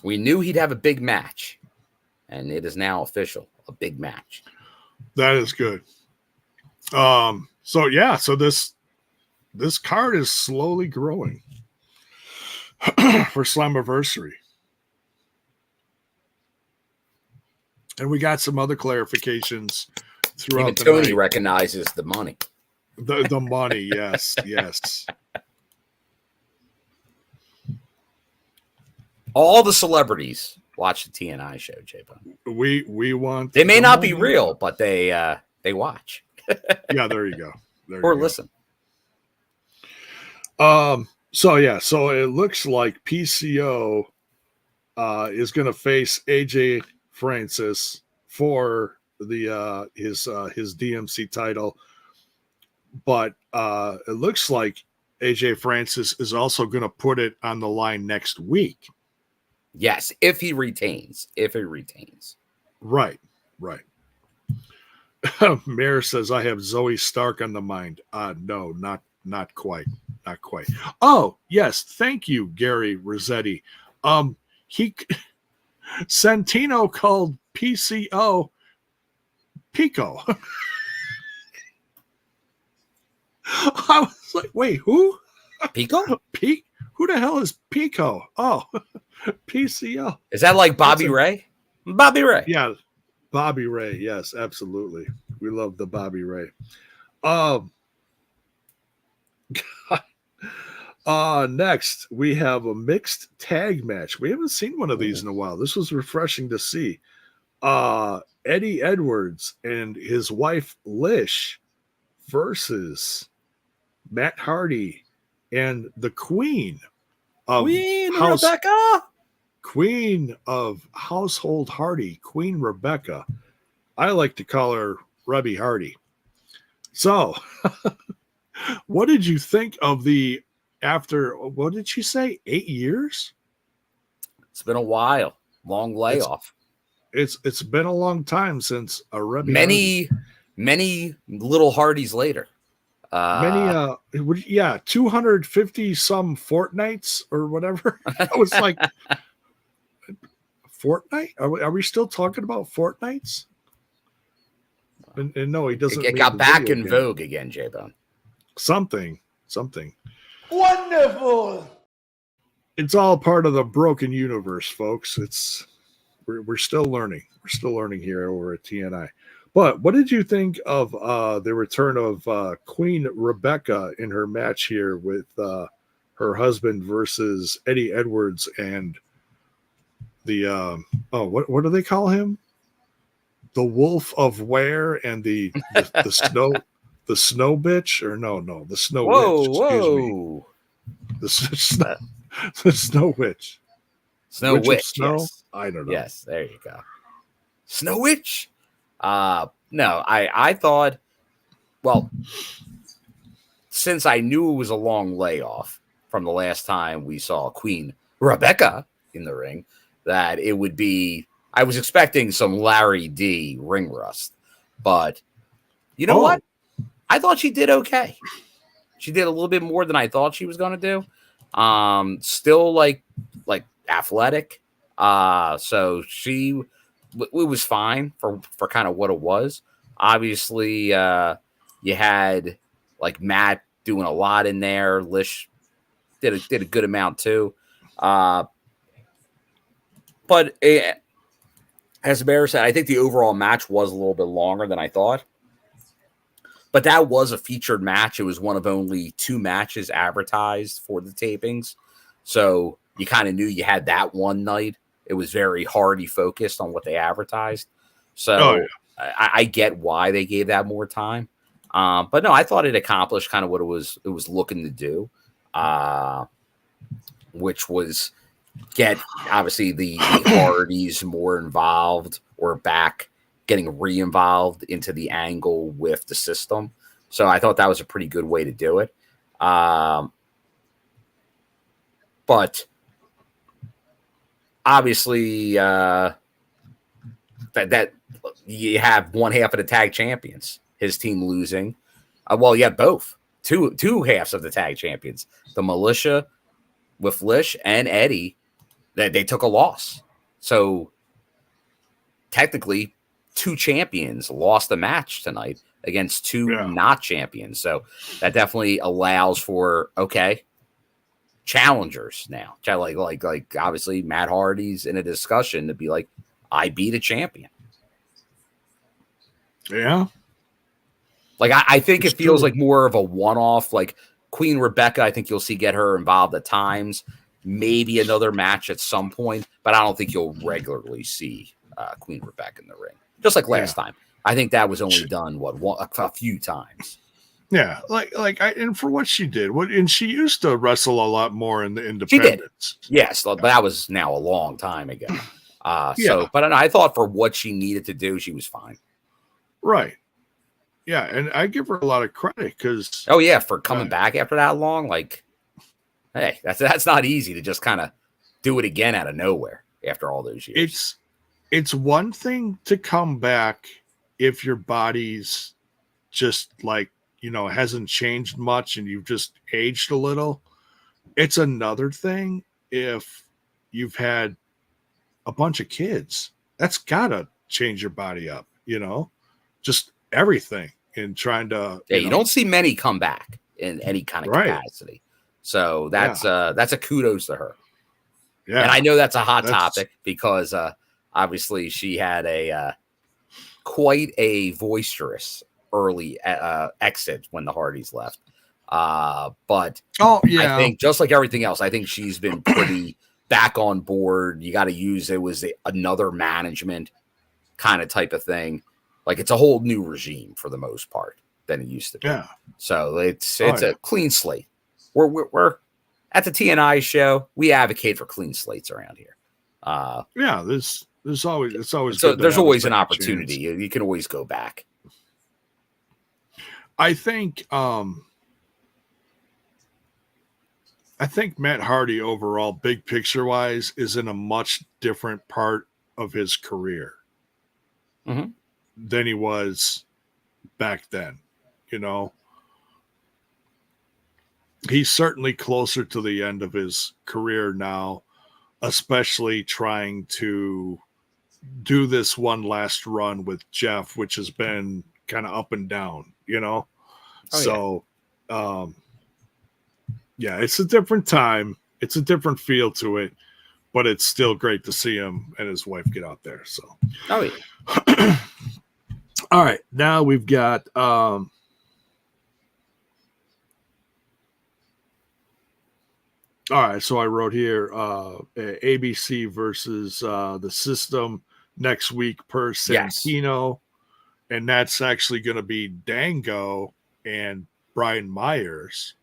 We knew he'd have a big match, and it is now official, a big match. That is good. So this card is slowly growing for Slammiversary. And we got some other clarifications throughout. Even Tony recognizes the money. The money, yes, yes. All the celebrities watch the TNI show, J-Bone. We want. They may not be real, but they watch. Yeah, there you go. Or listen. So it looks like PCO is going to face AJ Francis for the his DMC title, but it looks like AJ Francis is also going to put it on the line next week. Yes, if he retains. Right. Mayor says, I have Zoe Stark on the mind. No, not quite. Oh, yes. Thank you, Gary Rossetti. Santino called PCO Pico. I was like, wait, who? Pico? Who the hell is Pico? Oh, PCO. Is that like Bobby Ray? Bobby Ray. Yeah, Bobby Ray. Yes, absolutely. We love the Bobby Ray. Next, we have a mixed tag match. We haven't seen one of these in a while. This was refreshing to see. Eddie Edwards and his wife Lish versus Matt Hardy and the Queen of Rebecca. Queen of Household Hardy, Queen Rebecca. I like to call her Rebby Hardy. So, what did you think of the after, what did she say, 8 years? It's been a while. Long layoff. It's been a long time since a Rebby many little Hardys later. 250 some fortnights or whatever. I was like, fortnight? Are we still talking about fortnights? And no, he doesn't. It got back in vogue again, J-Bone. Something. Wonderful. It's all part of the broken universe, folks. We're still learning. We're still learning here over at TNI. But what did you think of the return of Queen Rebecca in her match here with her husband versus Eddie Edwards and the what do they call him? The Wolf of Ware and the snow bitch, or no, the snow witch. Excuse me. The snow witch. Snow witch. Snow? Yes. I don't know. Yes, there you go. Snow witch. No, I thought, well, since I knew it was a long layoff from the last time we saw Queen Rebecca in the ring, that it would be, I was expecting some Larry D ring rust, but you know what? I thought she did okay. She did a little bit more than I thought she was going to do. Still like athletic. So it was fine for kind of what it was. Obviously, you had like Matt doing a lot in there. Lish did a good amount too. But as Bear said, I think the overall match was a little bit longer than I thought. But that was a featured match. It was one of only 2 matches advertised for the tapings. So you kind of knew you had that one night. It was very Hardy focused on what they advertised. So I get why they gave that more time. But no, I thought it accomplished kind of what it was looking to do, which was get obviously the Hardys more involved or back, getting re-involved into the angle with the system. So I thought that was a pretty good way to do it. But obviously that you have one half of the tag champions, his team losing. Well, you have both. Two halves of the tag champions. The militia with Lish and Eddie, that they took a loss. So technically 2 champions lost a match tonight against 2 not champions. So that definitely allows for challengers now. Like obviously Matt Hardy's in a discussion to be like, I beat a champion. Yeah. Like I think it feels like more of a one-off. Like Queen Rebecca, I think you'll see get her involved at times. Maybe another match at some point, but I don't think you'll regularly see Queen Rebecca in the ring. Just like last time. I think that was only done a few times. Yeah, and for what she did, and she used to wrestle a lot more in the independents. Yes, but that was now a long time ago. So, but I thought for what she needed to do, she was fine. Right. Yeah, and I give her a lot of credit because for coming back after that long. Like, hey, that's not easy to just kind of do it again out of nowhere after all those years. It's one thing to come back if your body's just hasn't changed much and you've just aged a little. It's another thing if you've had a bunch of kids. That's gotta change your body up, just everything in trying to. Yeah, you don't see many come back in any kind of capacity. So that's a kudos to her. Yeah, and I know that's a hot topic because obviously she had a quite a boisterous early exit when the Hardys left. But I think just like everything else, I think she's been pretty back on board. You got to use it was another management kind of type of thing. Like it's a whole new regime for the most part than it used to be. Yeah. So it's a clean slate. We're at the TNI show. We advocate for clean slates around here. There's always so there's always an opportunity. You can always go back. I think Matt Hardy overall, big picture wise, is in a much different part of his career than he was back then. He's certainly closer to the end of his career now, especially trying to do this one last run with Jeff, which has been kind of up and down, it's a different time. It's a different feel to it, but it's still great to see him and his wife get out there. So, all right. Now we've got, all right. So I wrote here, ABC versus the System next week per Santino. Yes. And that's actually going to be Dango and Brian Myers,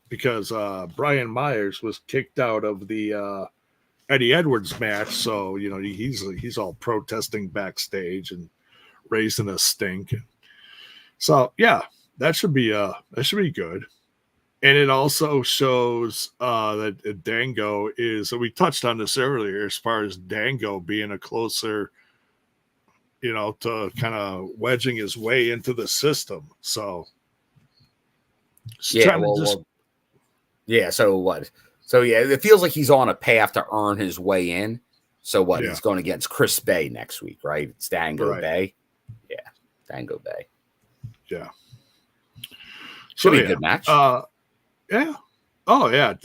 because Brian Myers was kicked out of the Eddie Edwards match. So, he's all protesting backstage and raising a stink. So, that should be good. And it also shows that Dango is, so we touched on this earlier, as far as Dango being a closer, to kind of wedging his way into the system. So, so what? So, it feels like he's on a path to earn his way in. So, what? Yeah. He's going against Chris Bay next week, right? It's Dango Bay. Yeah, Dango Bay. Yeah. Should be a good match. Yeah. Oh, yeah.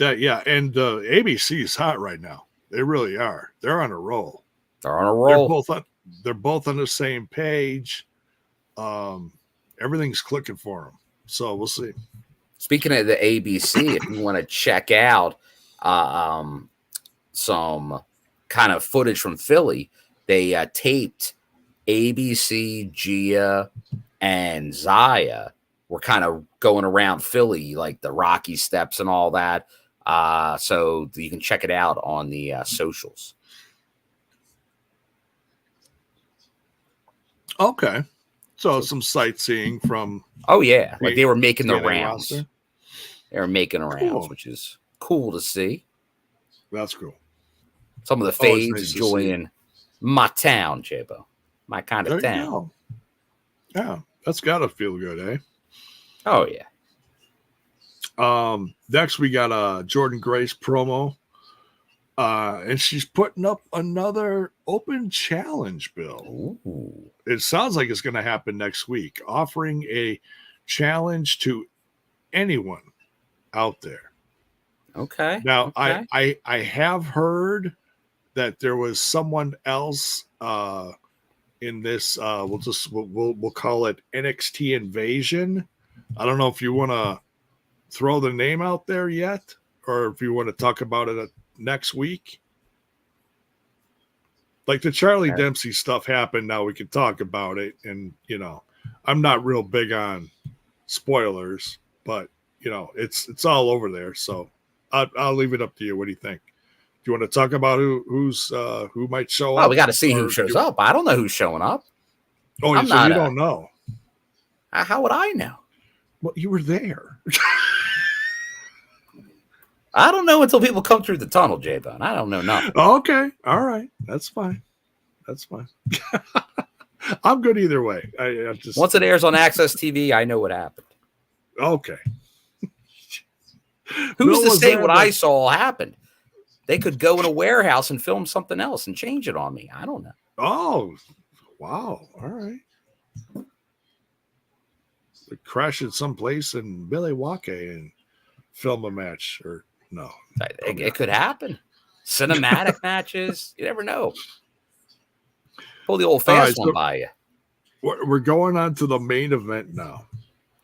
And ABC is hot right now. They really are. They're on a roll. They're on a roll. They're both on the same page. And everything's clicking for them. So we'll see. Speaking of the ABC, if you want to check out some kind of footage from Philly, they taped ABC, Gia, and Zaya were kind of going around Philly, like the Rocky Steps and all that. So you can check it out on the socials. Okay. So some sightseeing from. Oh, yeah. Like they were making the rounds. Roster. They were making rounds, which is cool to see. That's cool. Some of the fades enjoying my town, Jabo. My kind of town. Yeah, that's got to feel good, eh? Oh, yeah. Next, we got a Jordan Grace promo. And she's putting up another open challenge, Bill. Ooh. It sounds like it's going to happen next week, offering a challenge to anyone out there. Okay. Now, I have heard that there was someone else in this. We'll call it NXT Invasion. I don't know if you want to throw the name out there yet, or if you want to talk about it next week. Like the Charlie Dempsey stuff happened. Now we can talk about it. And, I'm not real big on spoilers, but it's all over there. So I'll leave it up to you. What do you think? Do you want to talk about who might show up? Oh, we got to see who shows up. I don't know who's showing up. Oh, you don't know. How would I know? Well, you were there. I don't know until people come through the tunnel, J-Bone. I don't know nothing. Okay. All right. That's fine. I'm good either way. I just once it airs on Access TV, I know what happened. Okay. Who's to say what I saw happened? They could go in a warehouse and film something else and change it on me. I don't know. Oh, wow. All right. They crash at some place in Milwaukee and film a match, or no? It could happen. Cinematic matches. You never know. Pull the old fast one by you. We're going on to the main event now.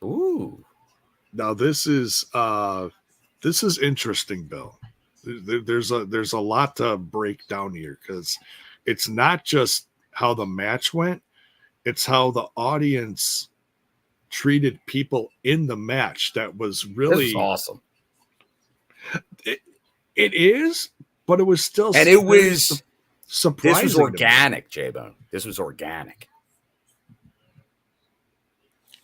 Ooh. Now this is interesting, Bill. There's a lot to break down here, because it's not just how the match went, it's how the audience treated people in the match. That was really awesome. It is, but it was still, and it was surprising. This was organic, J-Bone. This was organic.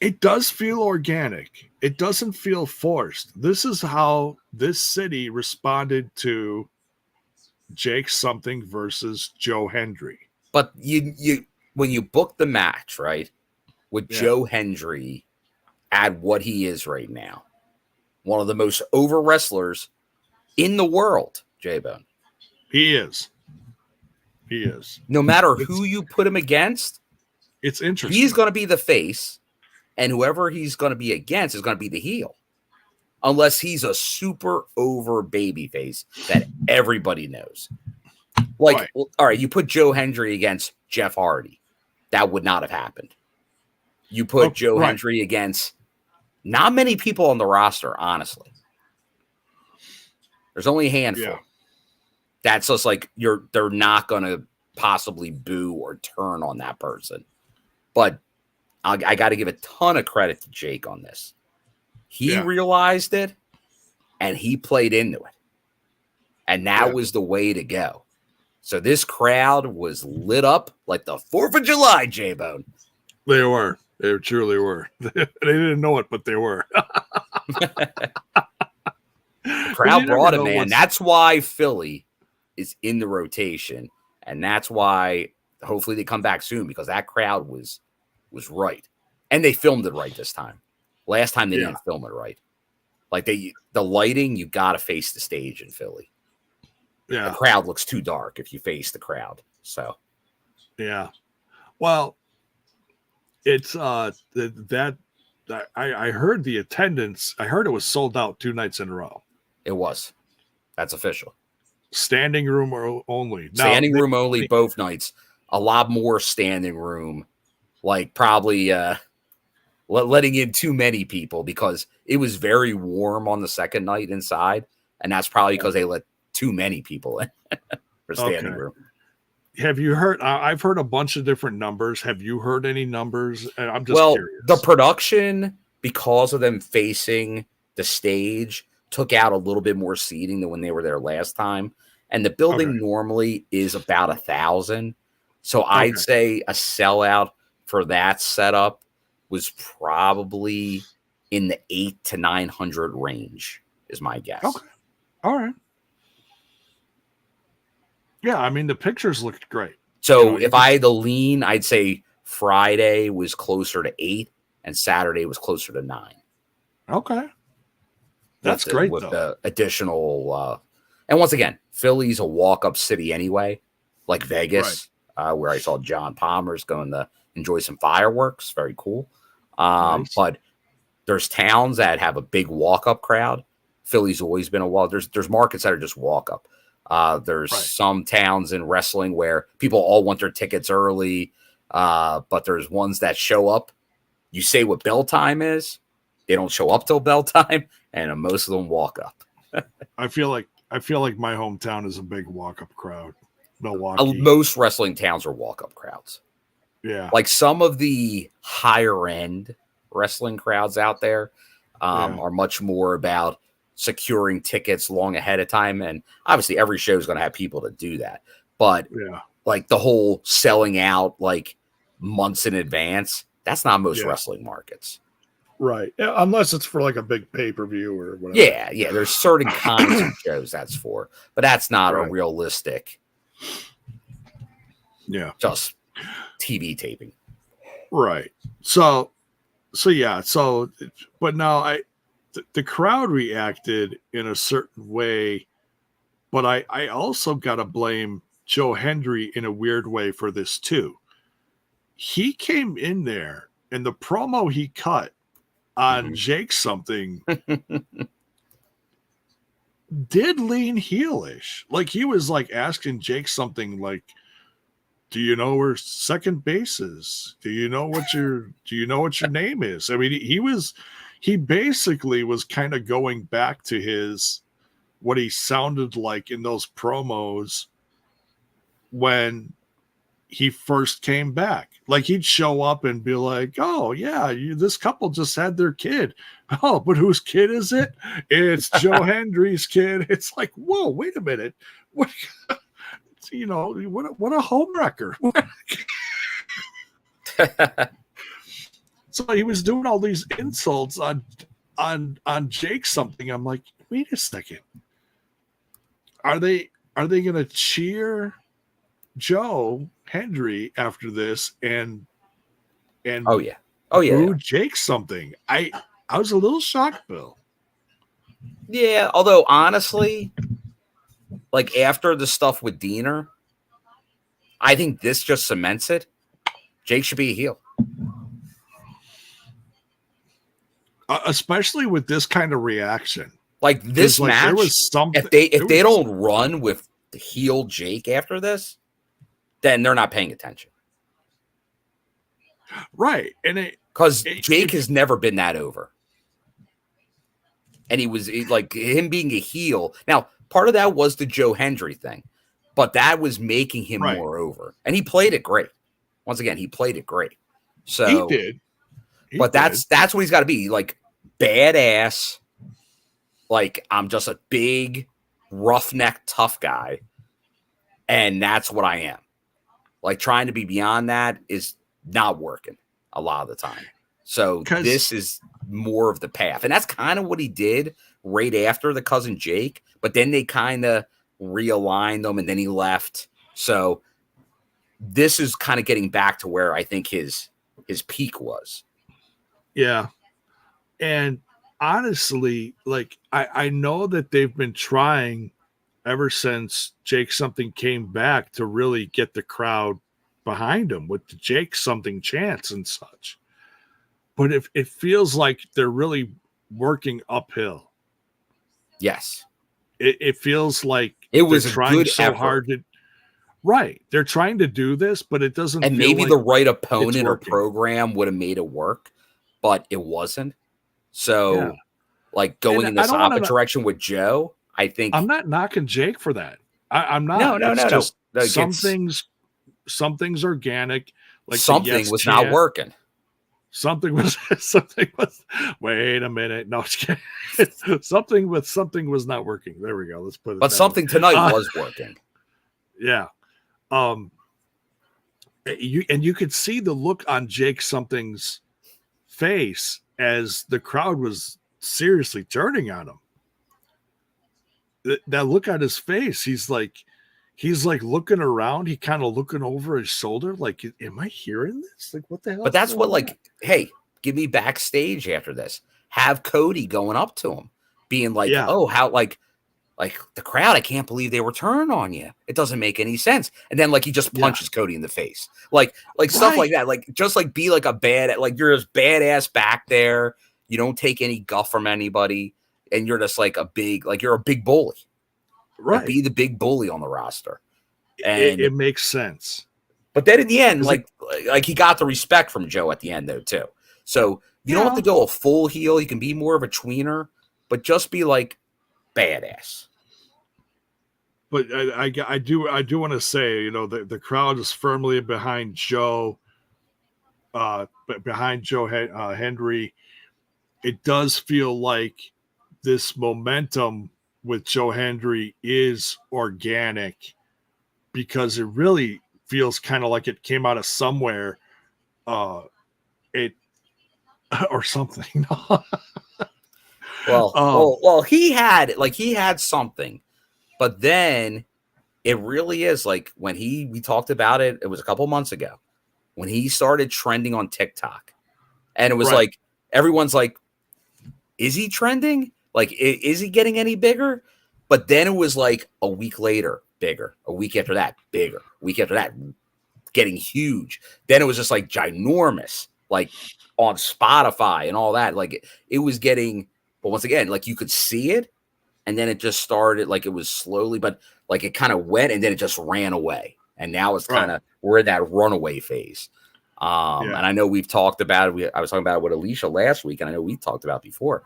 It does feel organic. It doesn't feel forced. This is how this city responded to Jake something versus Joe Hendry. But you when you book the match, right, with Joe Hendry at what he is right now, one of the most over wrestlers in the world, J-Bone. He is. No matter who you put him against, it's interesting. He's going to be the face, and whoever he's going to be against is going to be the heel. Unless he's a super over baby face that everybody knows. Like, all right, you put Joe Hendry against Jeff Hardy. That would not have happened. You put Joe Hendry against not many people on the roster, honestly. There's only a handful. Yeah. That's just like they're not going to possibly boo or turn on that person. But I got to give a ton of credit to Jake on this. He realized it, and he played into it. And that was the way to go. So this crowd was lit up like the 4th of July, J-Bone. They were. They truly were. They didn't know it, but they were. The crowd brought it, man. That's why Philly is in the rotation. And that's why hopefully they come back soon, because that crowd was right. And they filmed it right this time. Last time they didn't film it right. Like the lighting, you got to face the stage in Philly. Yeah. The crowd looks too dark if you face the crowd. So. Yeah. Well, it's I heard the attendance. I heard it was sold out 2 nights in a row. It was. That's official. Standing room only. Standing room only both nights. A lot more standing room. Like probably letting in too many people because it was very warm on the second night inside, and that's probably because they let too many people in for standing room. Have you heard? I've heard a bunch of different numbers. Have you heard any numbers? I'm just curious. The production, because of them facing the stage, took out a little bit more seating than when they were there last time. And the building normally is about 1,000. So I'd say a sellout for that setup was probably in the 800 to 900 range, is my guess. Okay. All right. Yeah, I mean, the pictures looked great. So if I had to lean, I'd say Friday was closer to 8 and Saturday was closer to 9. Okay. That's great, with though. the additional, and once again, Philly's a walk-up city anyway, like Vegas, where I saw John Palmer's going to enjoy some fireworks. Very cool. Nice. But there's towns that have a big walk-up crowd. Philly's always been a walk. There's markets that are just walk-up. There's some towns in wrestling where people all want their tickets early, but there's ones that show up. You say what bell time is, they don't show up till bell time, and most of them walk up. I feel like my hometown is a big walk-up crowd. Milwaukee. Most wrestling towns are walk-up crowds. Yeah, like some of the higher-end wrestling crowds out there are much more about securing tickets long ahead of time, and obviously every show is going to have people to do that, but like the whole selling out like months in advance, that's not most wrestling markets, right? Unless it's for like a big pay-per-view or whatever. Yeah, there's certain kinds of shows that's for, but that's not a realistic just TV taping, right? But now the crowd reacted in a certain way, but I also got to blame Joe Hendry in a weird way for this too. He came in there and the promo he cut on Jake something did lean heelish. Like he was like asking Jake something like, do you know where second base is? Do you know what your name is? I mean, he basically was kind of going back to what he sounded like in those promos when he first came back. Like he'd show up and be like, oh yeah, this couple just had their kid. Oh, but whose kid is it? It's Joe Hendry's kid. It's like, whoa, wait a minute. What a home wrecker. So he was doing all these insults on Jake something. I'm like, wait a second. Are they gonna cheer Joe Hendry after this and boo Jake something? I was a little shocked, Bill. Yeah, although honestly, like after the stuff with Diener, I think this just cements it. Jake should be a heel. Especially with this kind of reaction. Like this match, there was something, if they don't run with the heel Jake after this, then they're not paying attention. Right. And because Jake has never been that over. And he was like him being a heel. Now, part of that was the Joe Hendry thing, but that was making him more over. And he played it great. Once again, he played it great. So he did. That's what he's got to be, like badass. Like I'm just a big, roughneck, tough guy, and that's what I am. Like trying to be beyond that is not working a lot of the time. So this is more of the path, and that's kind of what he did right after the cousin Jake. But then they kind of realigned them, and then he left. So this is kind of getting back to where I think his peak was. Yeah. And honestly, like I know that they've been trying ever since Jake something came back to really get the crowd behind him with the Jake something chants and such. But if it feels like they're really working uphill. Yes. It feels like it was trying good so effort. Hard to right. They're trying to do this, but it doesn't. And feel maybe like the right opponent or program would have made it work. but it wasn't. So, like going in this opposite direction with Joe, I think I'm not knocking Jake for that. I'm not. No. Just some things organic. Like something was not working. Something was. Wait a minute. No, something was not working. There we go. Let's put it. But something tonight was working. Yeah. You could see the look on Jake Something's face as the crowd was seriously turning on him. That look on his face, he's like looking around. He kind of looking over his shoulder, like, am I hearing this? Like, what the hell? But that's what, like, hey, give me backstage after this. Have Cody going up to him, being like, oh, how, like the crowd, I can't believe they were turning on you. It doesn't make any sense. And then, like, he just punches Cody in the face, like stuff like that. Like, just like be like a bad, like you're just badass back there. You don't take any guff from anybody. And you're just like you're a big bully. Right. Like, be the big bully on the roster. And it makes sense. But then in the end, like he got the respect from Joe at the end, though, too. So you don't have to go a full heel. You can be more of a tweener, but just be like badass. But I do want to say, you know, the crowd is firmly behind Joe. Behind Joe Hendry. It does feel like this momentum with Joe Hendry is organic, because it really feels kind of like it came out of somewhere, or something. well, he had something, but then it really is like when we talked about it. It was a couple months ago when he started trending on TikTok, and it was like everyone's like, is he trending? Like, is he getting any bigger? But then it was like a week later, bigger. A week after that, bigger. A week after that, getting huge. Then it was just like ginormous, like on Spotify and all that. Like it was getting, but once again, like you could see it, and then it just started, like it was slowly, but like it kind of went, and then it just ran away. And now it's kind of, we're in that runaway phase. And I know we've talked about it. I was talking about it with Alisha last week, and I know we talked about it before.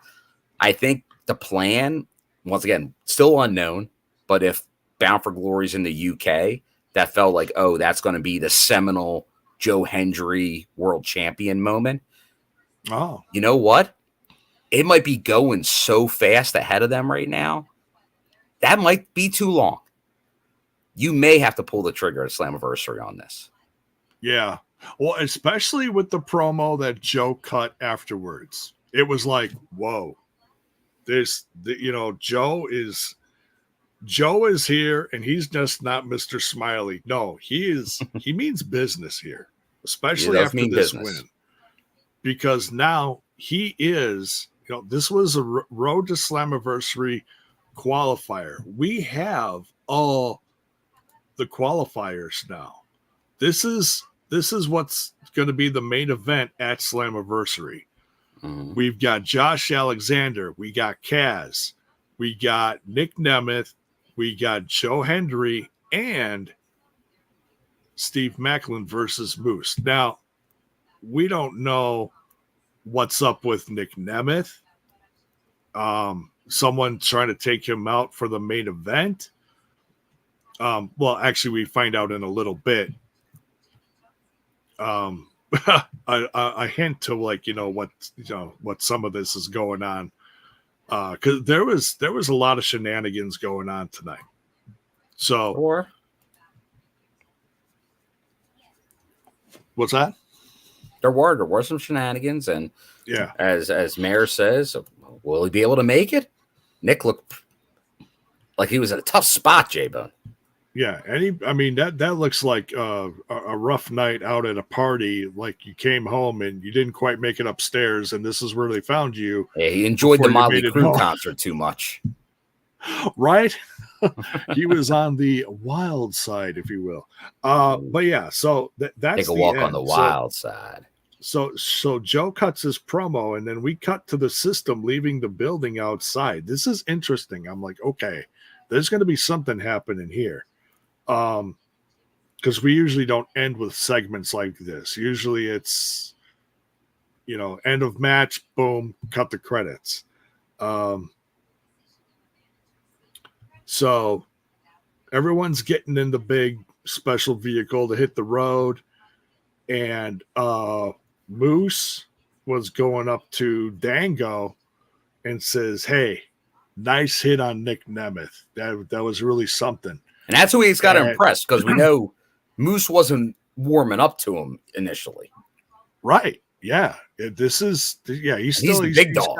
I think the plan, once again, still unknown, but if Bound for Glory's in the UK, that felt like, oh, that's going to be the seminal Joe Hendry world champion moment. Oh, you know what? It might be going so fast ahead of them right now. That might be too long. You may have to pull the trigger at Slammiversary on this. Yeah. Well, especially with the promo that Joe cut afterwards. It was like, whoa. Joe is here, and he's just not Mr. Smiley. No, he means business here, especially after this win, because now he is, this was a Road to Slammiversary qualifier. We have all the qualifiers now. This is what's going to be the main event at Slammiversary. We've got Josh Alexander. We got Kaz. We got Nick Nemeth. We got Joe Hendry and Steve Macklin versus Moose. Now, we don't know what's up with Nick Nemeth. Someone trying to take him out for the main event. Well, actually, we find out in a little bit. A hint to what some of this is going on, because there was a lot of shenanigans going on tonight. So, what's that? There were some shenanigans, and as Mayor says, will he be able to make it? Nick looked like he was in a tough spot, J-Bone. Yeah, and that looks like a rough night out at a party. Like you came home and you didn't quite make it upstairs, and this is where they found you. Yeah, he enjoyed the Motley Crue concert too much, right? He was on the wild side, if you will. But yeah, so that's take a walk on the wild side. So Joe cuts his promo, and then we cut to the system leaving the building outside. This is interesting. I'm like, okay, there's going to be something happening here. Because we usually don't end with segments like this. Usually it's end of match, boom, cut the credits. So everyone's getting in the big special vehicle to hit the road, and Moose was going up to Dango and says, "Hey, nice hit on Nick Nemeth. That was really something." And that's who he's got impressed, because we know Moose wasn't warming up to him initially. Right. Yeah. He's big dog.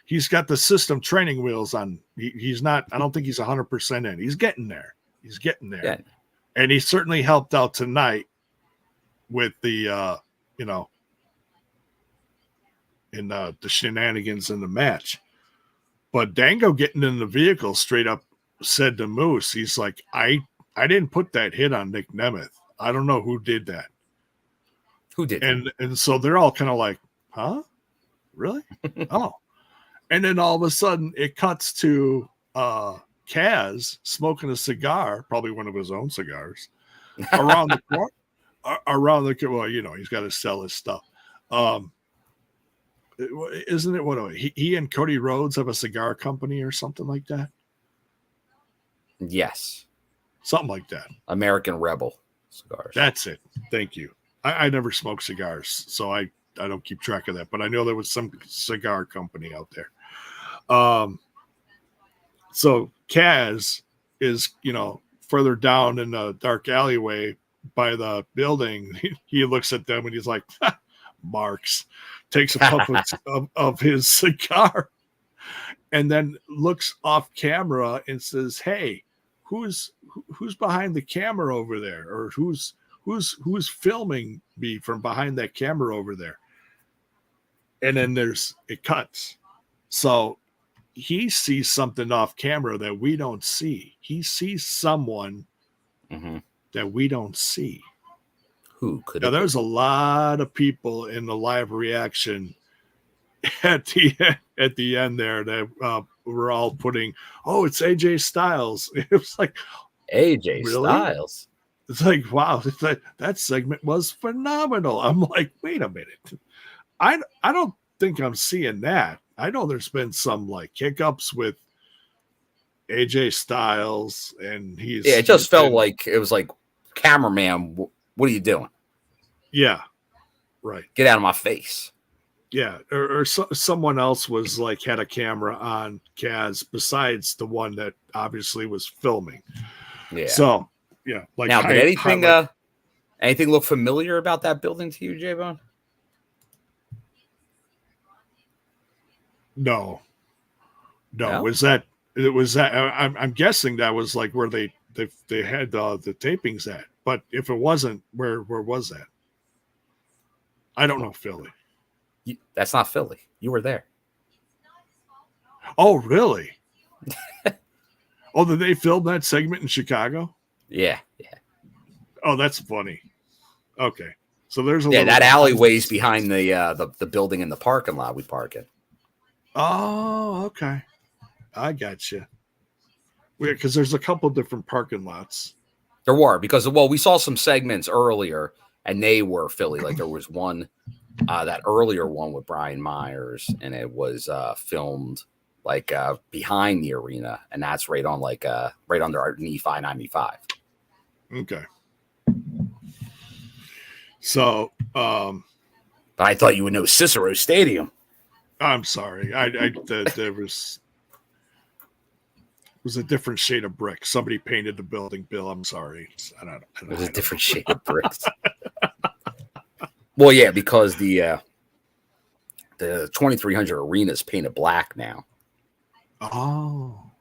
He's got the system training wheels on. He's not, I don't think he's 100% in. He's getting there. Yeah. And he certainly helped out tonight with the, in the shenanigans in the match. But Dango getting in the vehicle straight up said to Moose, he's like, I didn't put that hit on Nick Nemeth. I don't know who did that. Who did? And so they're all kind of like, huh? Really? Oh. And then all of a sudden it cuts to Kaz smoking a cigar, probably one of his own cigars, around the corner. He's got to sell his stuff. Isn't it he and Cody Rhodes have a cigar company or something like that? Yes. Something like that. American Rebel cigars. That's it. Thank you. I never smoke cigars, so I don't keep track of that, but I know there was some cigar company out there. So Kaz is, further down in the dark alleyway by the building. He looks at them and he's like, Marks, takes a puff of his cigar, and then looks off camera and says, "Hey, who's behind the camera over there, or who's filming me from behind that camera over there?" And then it cuts. So he sees something off camera that we don't see. He sees someone that we don't see. Who could? Now, there's a lot of people in the live reaction at the end there that were all putting, "Oh, it's AJ Styles." It was like, AJ really? Styles. It's like, wow, that segment was phenomenal. I'm like, wait a minute. I don't think I'm seeing that. I know there's been some like hiccups with AJ Styles, and it just felt like it was like, cameraman, what are you doing? Yeah, right. Get out of my face. Yeah, or someone else was like had a camera on Kaz besides the one that obviously was filming. Yeah. So yeah, like now, did anything look familiar about that building to you, J-Bone? No. Was that? I'm guessing that was like where they had the tapings at. But if it wasn't, where was that? I don't know, Philly. That's not Philly. You were there. Oh, really? Oh, did they film that segment in Chicago? Yeah. Oh, that's funny. Okay, so there's that alleyway's behind the building in the parking lot we park in. Oh, okay. I got you. Weird, because there's a couple different parking lots. There were, because we saw some segments earlier, and they were Philly. Like there was one, that earlier one with Brian Myers, and it was filmed like behind the arena, and that's right on right under our NEFI 95. Okay. So, but I thought you would know Cicero Stadium. I'm sorry. There was a different shade of brick. Somebody painted the building, Bill. I'm sorry. It was a different shade of bricks. Well, yeah, because the 2300 arena is painted black now. Oh,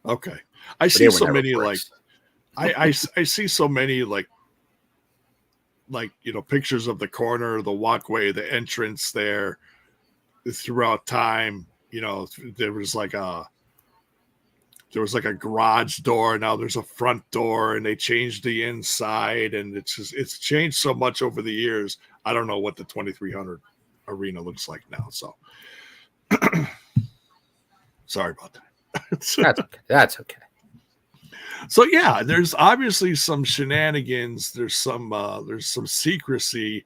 okay. I see so many bricks. I see so many like pictures of the corner, the walkway, the entrance there throughout time. There was like a garage door. Now there's a front door, and they changed the inside, and it's changed so much over the years. I don't know what the 2300 arena looks like now. So sorry about that. That's okay. So yeah, there's obviously some shenanigans. There's some secrecy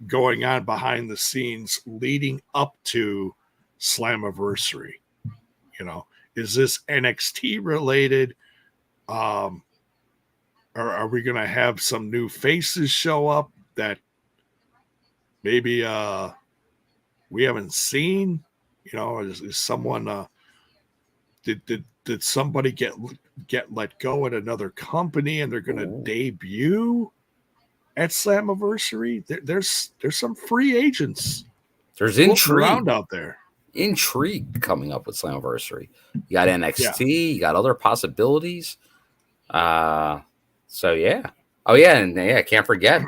going on behind the scenes leading up to Slammiversary. You know, is this NXT related? Or are we going to have some new faces show up that maybe we haven't seen? You know, is someone did somebody get let go at another company and they're going to debut at Slammiversary? There's some free agents. There's intrigue around out there. Intrigue coming up with Slammiversary. You got NXT. You got other possibilities. So yeah. Oh yeah, and yeah, can't forget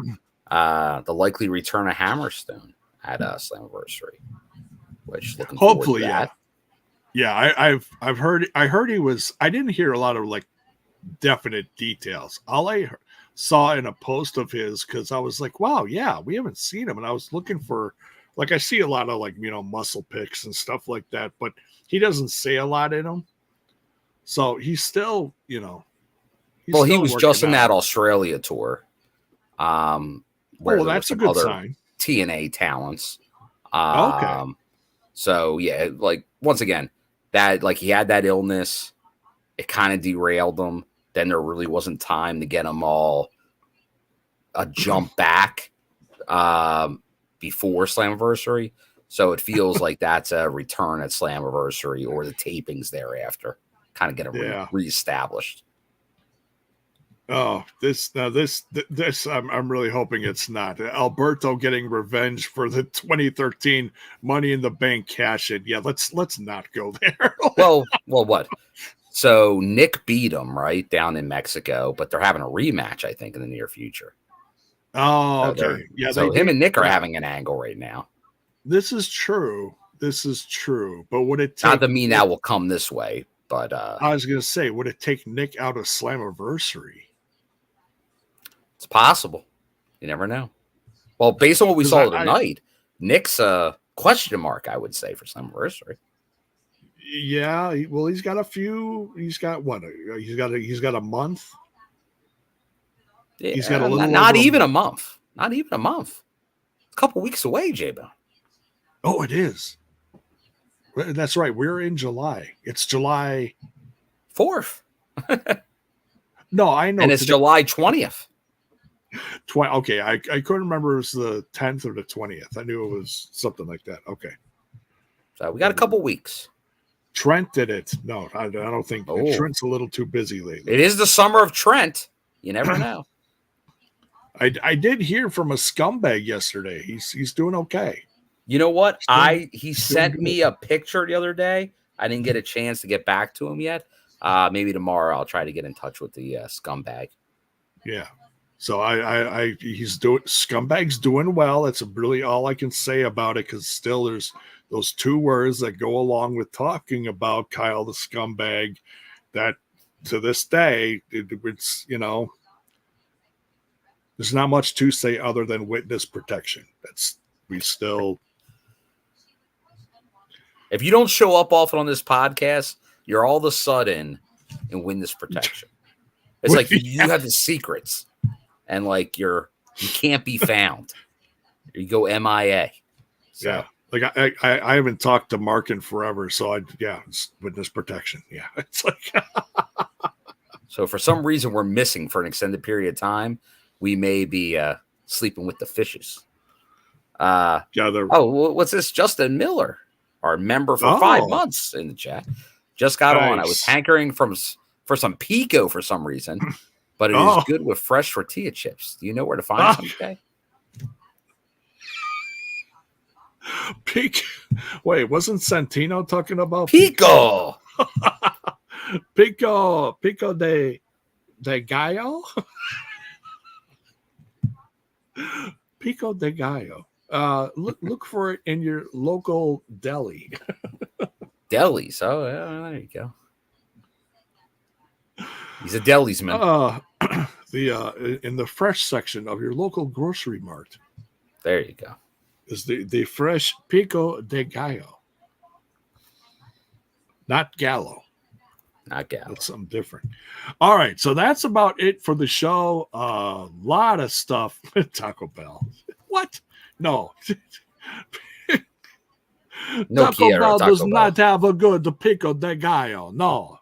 the likely return of Hammerstone at Slammiversary, which looking hopefully, forward to that. Yeah, I've heard. I heard he was. I didn't hear a lot of like definite details. All I saw in a post of his, because I was like, wow, yeah, we haven't seen him, and I was looking for, like, I see a lot of like, you know, muscle pics and stuff like that, but he doesn't say a lot in them. So he's still, you know. Well, he was just in that Australia tour. Well, that's a good sign. TNA talents. Okay. So yeah, like once again, that like he had that illness, it kind of derailed him. Then there really wasn't time to get them all a jump back before Slammiversary. So it feels like that's a return at Slammiversary or the tapings thereafter. Kind of get it reestablished. Oh, this I'm really hoping it's not. Alberto getting revenge for the 2013 Money in the Bank cash in. Yeah, let's not go there. well, what? So Nick beat him right down in Mexico, but they're having a rematch, I think, in the near future. Oh, okay. Yeah. So him and Nick are having an angle right now. This is true. But would it take, not to mean that will come this way, but I was gonna say, would it take Nick out of Slammiversary? It's possible. You never know. Well, based on what we saw tonight, Nick's a question mark, I would say, for Slammiversary. Yeah, well, he's got a few. He's got what? He's got a month. Yeah, he's got a little. Not even a month. Not even a month. A couple weeks away, J-Bone. Oh, it is. That's right. We're in July. It's July 4th. No, I know. And it's July 20th. Okay, I couldn't remember if it was the 10th or the 20th. I knew it was something like that. Okay. So we got a couple weeks. Trent did it. No, I don't think Trent's a little too busy lately. It is the summer of Trent. You never know. I did hear from a scumbag yesterday. He's doing okay. You know what? He sent me a picture the other day. I didn't get a chance to get back to him yet. Maybe tomorrow I'll try to get in touch with the scumbag. Yeah. So scumbag's doing well. That's really all I can say about it, because still there's those two words that go along with talking about Kyle the scumbag that to this day it's, you know, there's not much to say other than witness protection. If you don't show up often on this podcast, you're all of a sudden in witness protection. It's like you have the secrets. And like you can't be found. You go MIA. So. Yeah, like I haven't talked to Mark in forever, so it's witness protection. Yeah, it's like. So for some reason we're missing for an extended period of time. We may be sleeping with the fishes. What's this? Justin Miller, our member for 5 months in the chat, just got on. I was hankering for some pico for some reason. But it is good with fresh tortilla chips. Do you know where to find some today? Wait, wasn't Santino talking about pico? Pico de gallo? Pico de gallo. Look for it in your local deli. Delis. Oh, yeah, there you go. He's a delisman. In the fresh section of your local grocery mart. There you go. Is the fresh pico de gallo. Not gallo. Not gallo. That's something different. All right, so that's about it for the show. A lot of stuff. Taco Bell. What? No. No Taco Bell Taco does Bell. not have a good pico de gallo. No.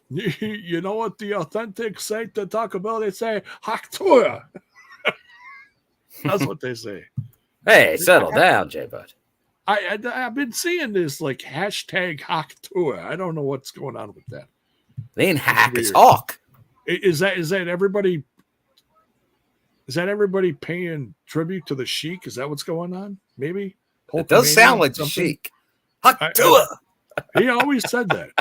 You know what the authentic say to Taco Bell? They say Haktua. That's what they say. Hey, settle down, J-Bud. I've been seeing this like hashtag Haktua. I don't know what's going on with that. They ain't hack, it's hawk. Is that everybody? Is that everybody paying tribute to the Sheik? Is that what's going on? Maybe it does sound like the Sheik. Haktua. He always said that.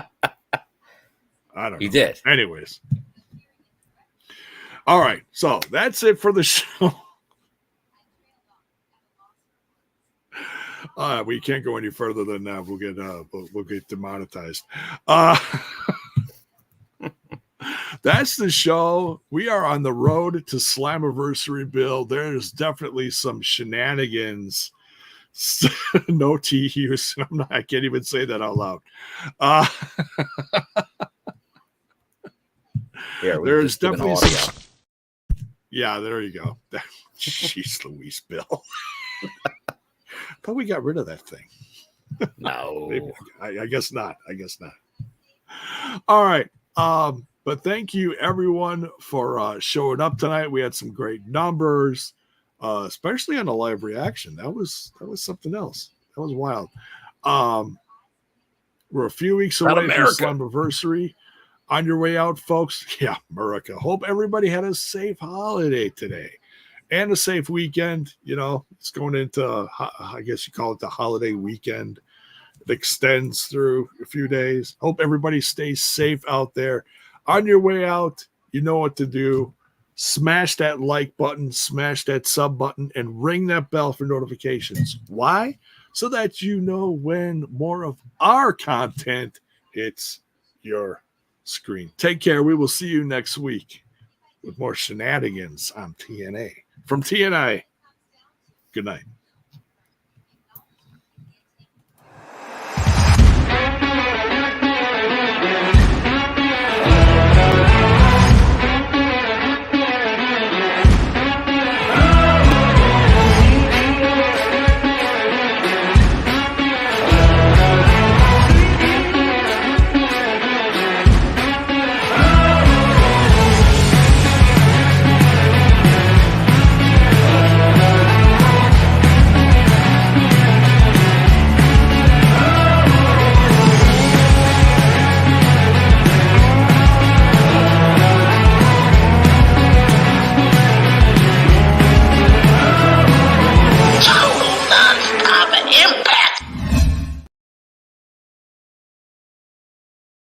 I don't know. He did. Anyways. All right. So that's it for the show. We can't go any further than that. We'll get demonetized. That's the show. We are on the road to Slammiversary, Bill. There's definitely some shenanigans. No T use. I can't even say that out loud. There's definitely some. Yeah, there you go. Jeez Louise, Bill. Thought we got rid of that thing. No. Maybe, I guess not. All right. But thank you everyone for showing up tonight. We had some great numbers, especially on the live reaction. That was something else. That was wild. We're a few weeks away from Slammiversary. On your way out, folks. Yeah, America. Hope everybody had a safe holiday today and a safe weekend. You know, it's going into, I guess you call it the holiday weekend. It extends through a few days. Hope everybody stays safe out there. On your way out, you know what to do. Smash that like button, smash that sub button, and ring that bell for notifications. Why? So that you know when more of our content hits your screen. Take care. We will see you next week with more shenanigans on TNA. From TNI, good night.